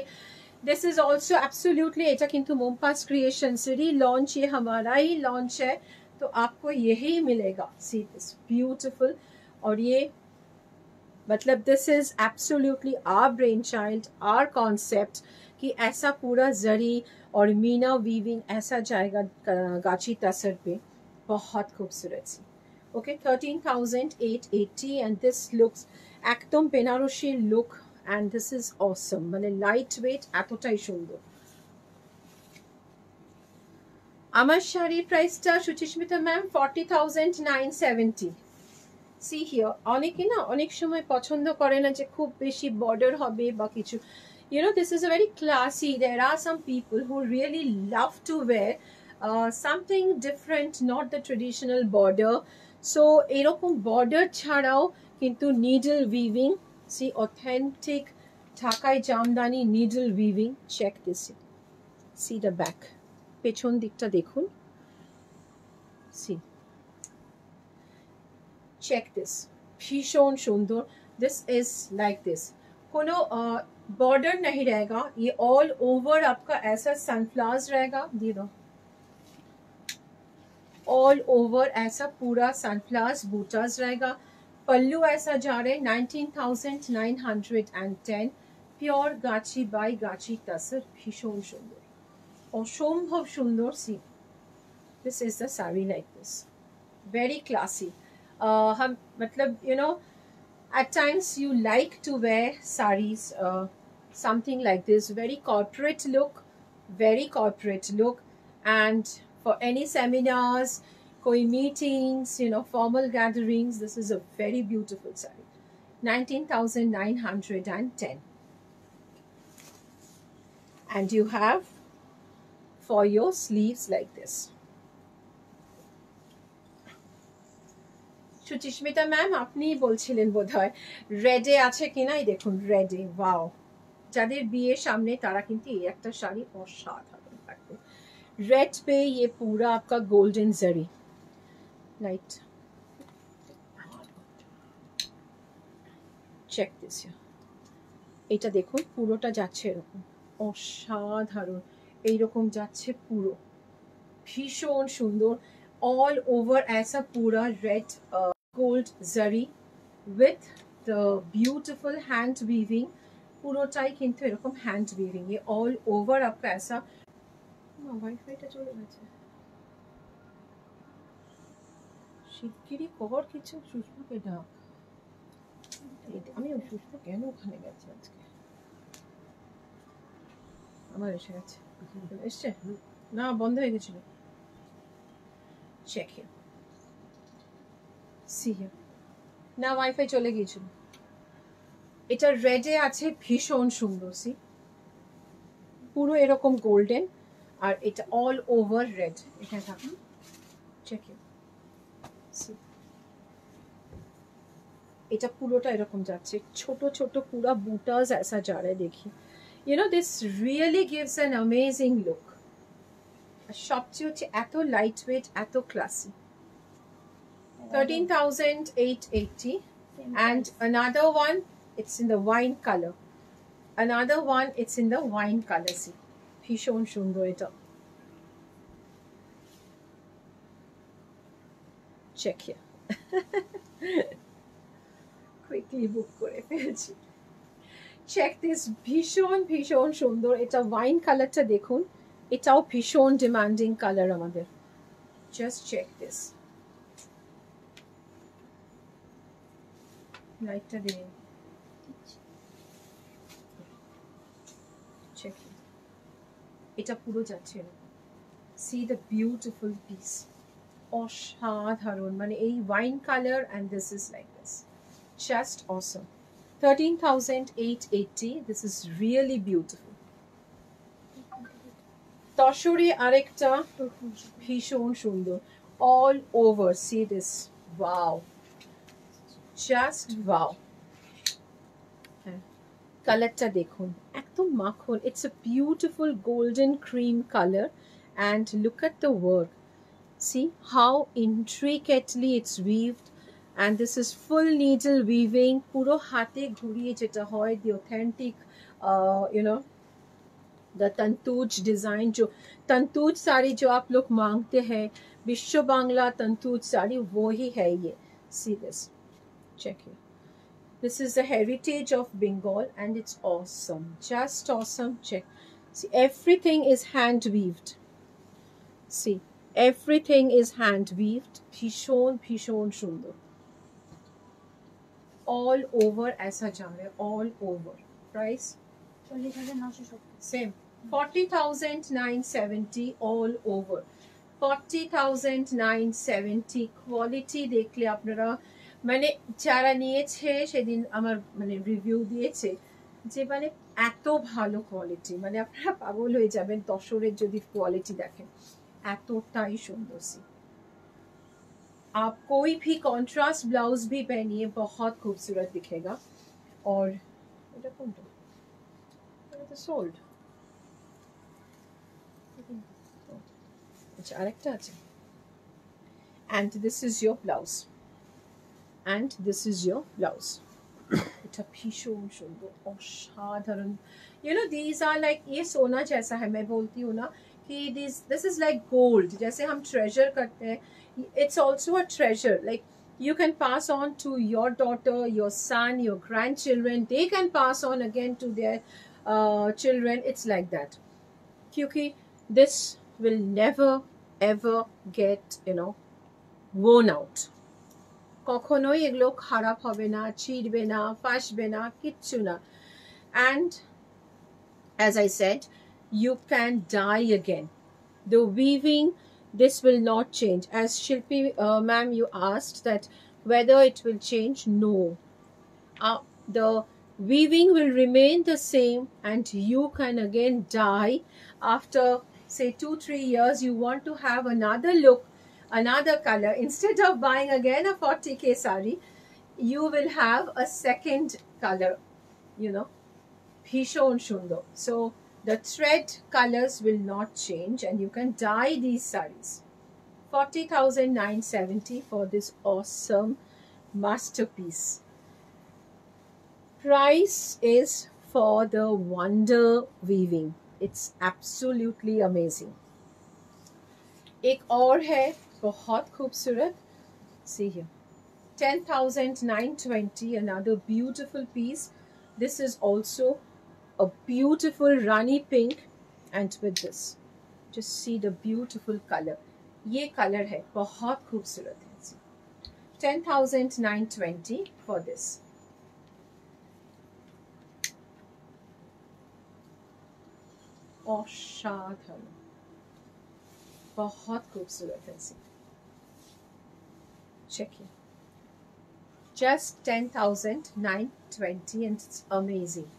B: दिस इज ऑल्सो एब्सोल्युटली, এটা কিন্তু मुमताज क्रिएशंस ही लॉन्च, ये हमारा ही लॉन्च है, तो आपको यही मिलेगा। सी दिस ब्यूटीफुल, और ये मतलब this is absolutely our brain child, our concept कि ऐसा पूरा जरी और मीना वीविंग ऐसा जाएगा गाची तसर पे, बहुत खूबसूरत सी। Okay, 13,880, and this looks একদম Banarasi look, and this is awesome, মানে লাইট ওয়েট, এতটাই সুন্দর। আমার শাড়ির প্রাইসটা সুচিস্মিতা ম্যাম 40,970। সি হিয়ার, অনেকে না অনেক সময় পছন্দ করে না যে খুব বেশি বর্ডার হবে বা কিছু। You know, this is a very classy, there are some people who really love to wear something different, not the traditional border. So এরকম বর্ডার ছাড়াও কিন্তু needle weaving, see authentic Dhakai Jamdani needle weaving. Check this, see the back, পেছন দিকটা দেখুন। See, check this, ভীষণ সুন্দর। This is like this, कोनो border नहीं रहेगा, ये ऑल ओवर आपका ऐसा सनफ्लावर्स रहेगा। दे दो, ऑल ओवर ऐसा पूरा सनफ्लावर्स बूटास रहेगा। पल्लू ऐसा जा रहे 19,910। प्योर गाची बाई गाची तसर, भीषण सुंदर, অসম্ভব সুন্দর। See, this is the sari like this, very classy. हम मतलब you know, at times you like to wear sarees something like this, very corporate look, very corporate look, and for any seminars, koi meetings, you know, formal gatherings, this is a very beautiful saree। 19,910, and you have for your sleeves like this। Suchismita ma'am আপনি বলছিলেন বোধহয় রেডে আছে কিনা, এই দেখুন রেডে। Wow, যাদের বিয়ে সামনে তারা কিন্তু এই একটা শাড়ি অসাধারণ লাগবে। रेड पे ये पूरा आपका golden zari light. Check this, এটা দেখুন পুরোটা যাচ্ছে এরকম, অসাধারণ এইরকম যাচ্ছে পুরো, ভীষণ সুন্দর। ऑल ओवर ऐसा पूरा red gold zari with the beautiful hand weaving, পুরোটাই কিন্তু এরকম হ্যান্ড উইভিং। ये ऑल ओवर आपका ऐसा, ওয়াইফাইটা চলে গেছে, শিগগিরই কর কিছু, সুষ্মাকে ডাক। আমি সুষ্মা কেন ওখানে গেছে আজকে, আমার এসে গেছে, এসছে না, বন্ধ হয়ে গেছিল। চেক হিয়ার, সি হিয়ার, না ওয়াইফাই চলে গিয়েছিল। এটা রেডে আছে, ভীষণ সুন্দর। সি পুরো এরকম গোল্ডেন, আর এটা অল ওভার রেড। এখানে থাকুন, চেক ইট। এটা পুরোটা এরকম যাচ্ছে, ছোট ছোট পুরা বুটাস ऐसा जा रहा है। देखिए, you know this really gives an amazing look। সবচেয়ে হচ্ছে এত লাইট ওয়েট, এত classy. 13,880। and another one, it's in the wine color, another one it's in the wine color। see, ভীষণ সুন্দর এটা। check here। quickly book করে ফেলছি। check this, ভীষণ ভীষণ সুন্দর এটা। ওয়াইন কালারটা দেখুন, এটাও ভীষণ ডিমান্ডিং কালার আমাদের। just check this, লাইটটা দিন। check it, এটা পুরো যাচ্ছে এরকম। see the beautiful piece, অসাধারণ, মানে এই wine colour and this is like this, just awesome। 13,880, this is really beautiful। তসরে আরেকটা ভীষণ সুন্দর, all over, see this, wow, just wow। কালারটা দেখুন, একদম মাখন, it's a beautiful golden cream color, and look at the work, see how intricately it's weaved, and this is full needle weaving, puro hate ghuriye jeta hoy, the authentic you know the tantuj design, jo tantuj sari jo aap log mangte hain, Vishwa Bangla tantuj sari, wo hi hai ye। see this, check it, this is the heritage of Bengal and it's awesome, just awesome। check, see everything is hand weaved, see everything is hand weaved, ভীষণ ভীষণ সুন্দর, all over ऐसा जा रहा है, all over। price
A: 40,970,
B: same, 40,970 all over, 40,970। Quality দেখলে আপনারা, মানে যারা নিয়েছে সেদিন আমার মানে রিভিউ দিয়েছে যে মানে এত ভালো কোয়ালিটি, মানে আপনারা পাগল হয়ে যাবেন তসরের যদি কোয়ালিটি দেখেন, এতটাই সুন্দর। सी आप कोई भी कॉन्ट्रास्ट ब्लाउज भी पहनिए, बहुत खूबसूरत दिखेगा। और এটা কোনটা, এটা তো সোল্ড, আচ্ছা আরেকটা আছে। and this is your blouse, and this is your blouse। এটা ভীষণ সুন্দর, অসাধারণ। you know these are like, ये सोना जैसा है, मैं बोलती हूँ ना कि this is like gold, जैसे हम treasure करते हैं, it's also a treasure, like you can pass on to your daughter, your son, your grandchildren, they can pass on again to their children, it's like that, क्योंकि this will never ever get worn out। কখনোই এগুলো খারাপ হবে না, ছিঁড়বে না, ফাঁসবে না, কিচ্ছু না। and as I said, you can dye again, the weaving, this will not change। as Shilpi ma'am, you asked that whether it will change, no, the weaving will remain the same, and you can again dye after say 2-3 years. You want to have another look, another color, instead of buying again a 40k sari, you will have a second color, ভীষণ সুন্দর। so the thread colors will not change, and you can dye these saris। 40,970 for this awesome masterpiece। price is for the wonder weaving, it's absolutely amazing। एक और है बहुत खूबसूरत, see here, 10,920, another beautiful piece। this is also a beautiful runny pink, and with this, just see the beautiful color, ये color है, बहुत खूबसूरत है। 10,920 for this। অসাধারণ, बहुत खूबसूरत है। check it, just 10,920 and it's amazing.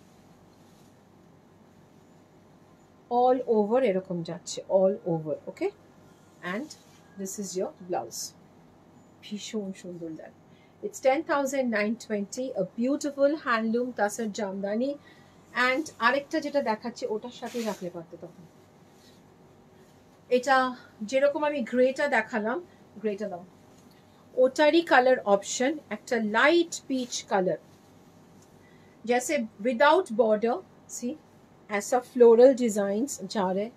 B: All over এরকম যাচ্ছে, all over, okay? And this is your blouse. ভীষণ সুন্দর লাগে। It's 10,920, a beautiful handloom তাসার Jamdani. and আরেকটা যেটা দেখাচ্ছি ওটার সাথে রাখলে পারতে তখন। এটা যেরকম আমি গ্রেটা দেখালাম, গ্রেটা দাও, ওটারই কালার অপশন, একটা লাইট পিচ কালার, जैसे विदाउट बॉर्डर, सी ऐसा फ्लोरल डिजाइन्स जा रहे।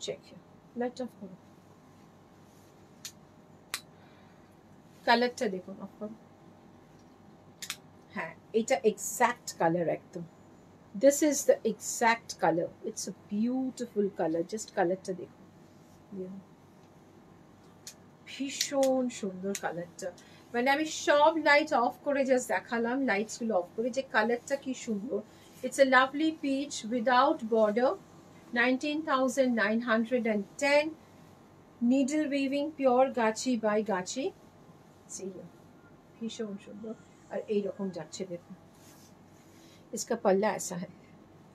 B: चेक लाइट ऑफ करो, কালারটা দেখুন অফ করো। হ্যাঁ, এটা এক্সাক্ট কালার একদম। This is the exact color. It's a beautiful color. Just কালারটা দেখুন, ভীষণ সুন্দর কালারটা। মানে আমি সব লাইট অফ করে জাস্ট দেখালাম, লাইটস গুলো অফ করে, যে কালারটা কি সুন্দর। It's a lovely peach without border, 19,910, needle weaving, pure gachi by gachi। ভীষণ সুন্দর। আর এইরকম যাচ্ছে দেখুন, इसका पल्ला ऐसा है,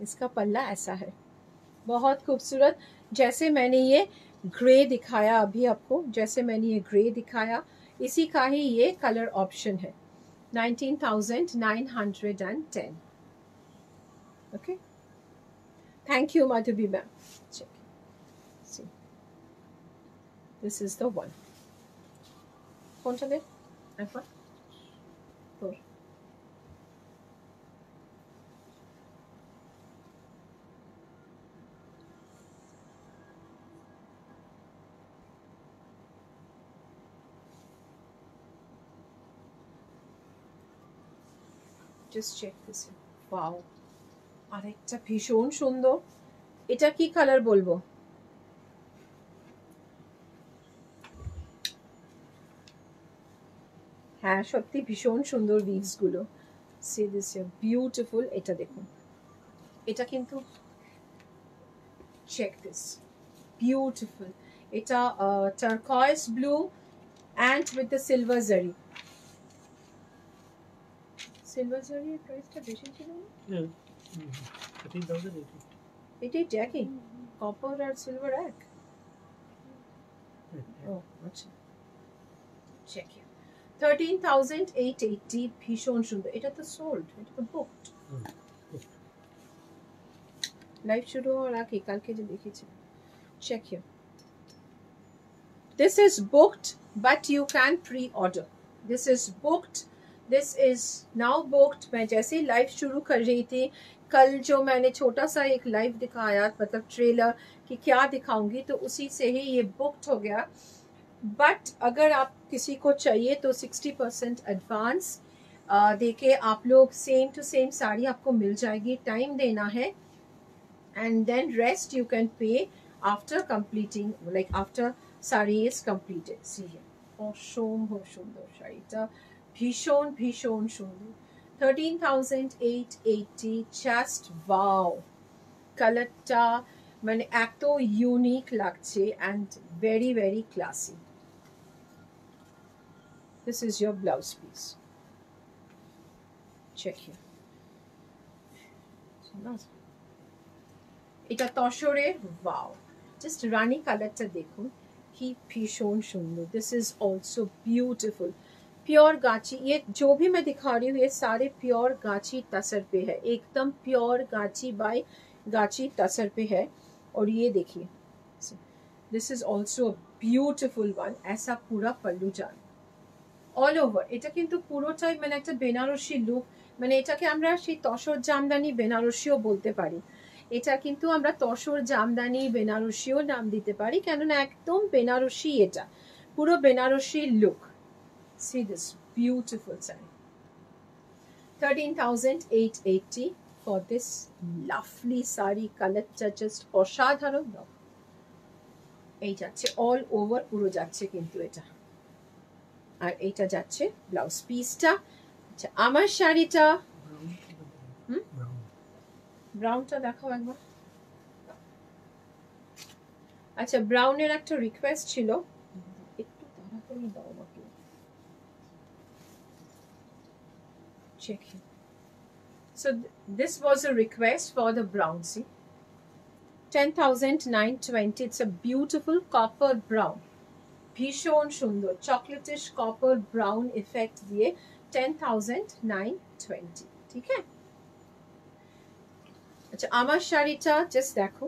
B: इसका पल्ला ऐसा है, बहुत खूबसूरत। जैसे मैंने ये ग्रे दिखाया अभी आपको, जैसे मैंने ये ग्रे दिखाया, इसी का ही ये कलर ऑप्शन है, 19,910। Okay, thank you Madhavi ma'am. This is the one. कौन सा दे F1? 4। Just check this. Wow, আরেকটা ভীষণ সুন্দর। এটা কি কালার বলবো? হ্যাঁ, সত্যি ভীষণ সুন্দর উইভস গুলো। See this here, beautiful। এটা দেখুন, এটা কিন্তু check this, beautiful। এটা turquoise blue and with the silver zari। Silver জারির প্রাইসটা বেশি ছিল না? 13,850। এটাই ট্যাগিং কপার আর সিলভার এক? ও আচ্ছা, চেক ইট। 13,880, ভীষণ সুন্দর। এটা তো সোল্ড, এটা তো বুকড। লাইভ শুরু হওয়ার আগে কালকে যে দেখেছি, check here. This is booked but you can pre-order। This is booked, this is now booked। मैं जैसे लाइव शुरू कर रही थी, कल जो मैंने छोटा सा एक लाइव दिखाया, मतलब ट्रेलर कि क्या दिखाऊंगी, तो उसी से ही ये बुक्ड हो गया। बट अगर आप किसी को चाहिए तो 60% एडवांस देके आप लोग सेम टू सेम साड़ी आपको मिल जाएगी। टाइम देना है and then rest you can pay after completing, like after sari is completed। see here, অসম্ভব সুন্দর শাড়িটা, ভীষণ ভীষণ সুন্দর। 13,880, just wow। কালারটা মানে এত ইউনিক লাগছে and very very classy। this is your blouse piece, check here। এটা তসরের, ওয়াও, জাস্ট রানী কালারটা দেখুন কি ভীষণ সুন্দর। This is also beautiful, pure गाची। ये जो भी मैं दिखा रही हूँ ये सारे प्योर गाची तसर पे है, एकदम प्योर गाची बाय गाची तसर पे है। और ये देखिए, this is also beautiful one. ऐसा पूरा पल्लू जान অল ওভার। এটা কিন্তু পুরোটাই মানে একটা বেনারসি লুক, মানে এটাকে আমরা সেই তসর জামদানি বেনারসিও বলতে পারি। এটা কিন্তু আমরা তসর জামদানি বেনারসিও নাম দিতে পারি, কেননা একদম বেনারসি, এটা পুরো Banarasi look. See this beautiful sari, 13,880 for this lovely sari. কালারটা জাস্ট অসাধারণ। এই যাচ্ছে অল ওভার, পুরো যাচ্ছে কিন্তু এটা। আর এইটা যাচ্ছে ব্লাউজ পিসটা। আচ্ছা, আমার শাড়িটা ব্রাউনটা দেখাও একবার। আচ্ছা, ব্রাউনের একটা রিকোয়েস্ট ছিল, একটু তাড়াতাড়ি দাও আমাকে। Check here. So this was a request for the brown. See, 10,920. It's a beautiful copper brown. ভীষণ সুন্দর চকলেটিশ কপার ব্রাউন এফেক্ট দিয়ে 10,920। ঠিক আছে। আচ্ছা, আমার শাড়িটা জাস্ট দেখো,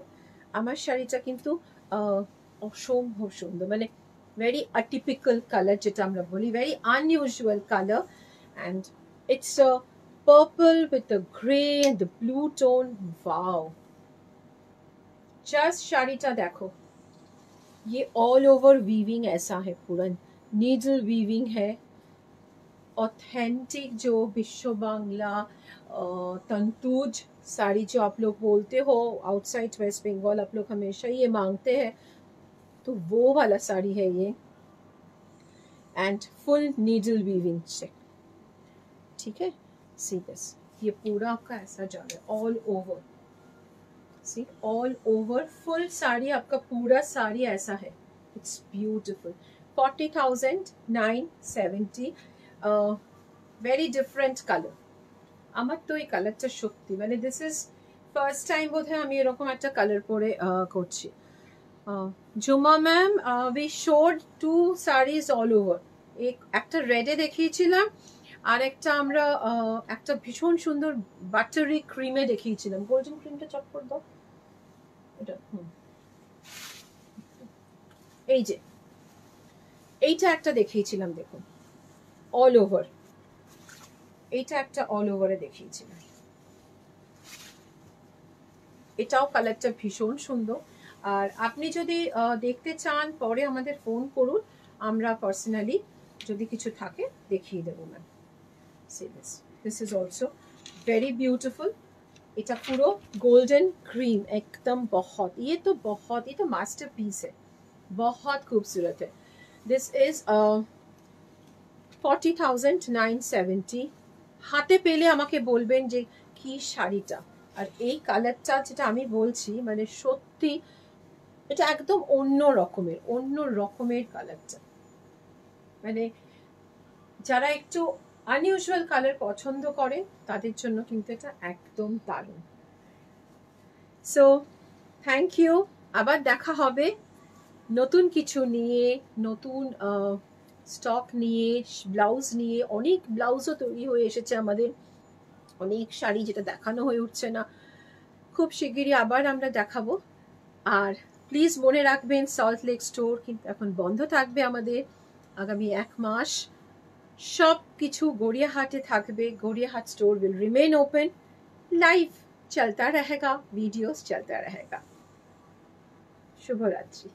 B: আমার শাড়িটা কিন্তু অসম্ভব সুন্দর, মানে ভেরি অ্যাটিপিক্যাল কালার যেটা আমরা বলি, very unusual colour, and it's a purple with the grey and the blue tone. Wow, just শাড়িটা দেখো, ये ऑल ओवर वीविंग ऐसा है, पूरा नीडल वीविंग है, ऑथेंटिक जो विश्व बांग्ला तंतुज साड़ी जो आप लोग बोलते हो आउटसाइड वेस्ट बंगाल, आप लोग हमेशा ये मांगते हैं, तो वो वाला साड़ी है ये, एंड फुल नीडल वीविंग से। ठीक है, सी दिस, ये पूरा आपका ऐसा जा रहा है all over, see all over full sari, आपका पूरा साड़ी ऐसा है, it's beautiful. 40,970, very different colour. আমার তো এই কালারটা সত্যি, মানে দিস ইজ ফার্স্ট টাইম বোধহয় আমি এরকম একটা কালার পরে করছি। জুমা ma'am, we should 2 series all over, একটা রেডে দেখিয়েছিলাম, আর একটা আমরা একটা ভীষণ সুন্দর বাটারি ক্রিমে দেখিয়েছিলাম। গোল্ডেন ক্রিমটা চট করে দাও এটা। এই যে এইটা একটা দেখিয়েছিলাম, দেখুন অল ওভার, এইটা একটা অল ওভারে দেখিয়েছিলাম, এটাও কালারটা ভীষণ সুন্দর। আর আপনি যদি দেখতে চান পরে আমাদের ফোন করুন, আমরা পার্সোনালি যদি কিছু থাকে দেখিয়ে দেবো ma'am. This is also very beautiful, এটা পুরো গোল্ডেন क्रीम एकदम बहुत, ये तो मास्टरपीस है, बहुत खूबसूरत है। This is 40,970। হাতে পেলে আমাকে বলবেন যে কি শাড়িটা, আর এই কালারটা যেটা আমি বলছি মানে সত্যি এটা একদম অন্য রকমের কালারটা, মানে যারা একটু আনইউজুয়াল কালার পছন্দ করে তাদের জন্য কিন্তু এটা একদম দারুণ। সো থ্যাংক ইউ, আবার দেখা হবে নতুন কিছু নিয়ে, নতুন স্টক নিয়ে, ব্লাউজ নিয়ে। অনেক ব্লাউজও তৈরি হয়ে এসেছে আমাদের, অনেক শাড়ি যেটা দেখানো হয়ে উঠছে না, খুব শিগগিরই আবার আমরা দেখাবো। আর প্লিজ মনে রাখবেন সল্ট লেক স্টোর কিন্তু এখন বন্ধ থাকবে আমাদের আগামী 1 মাস, সব কিছু গড়িয়াহাটে থাকবে, Gariahat store will remain open, live चलता रहेगा, वीडियोस चलता रहेगा। शुभ रात्रि।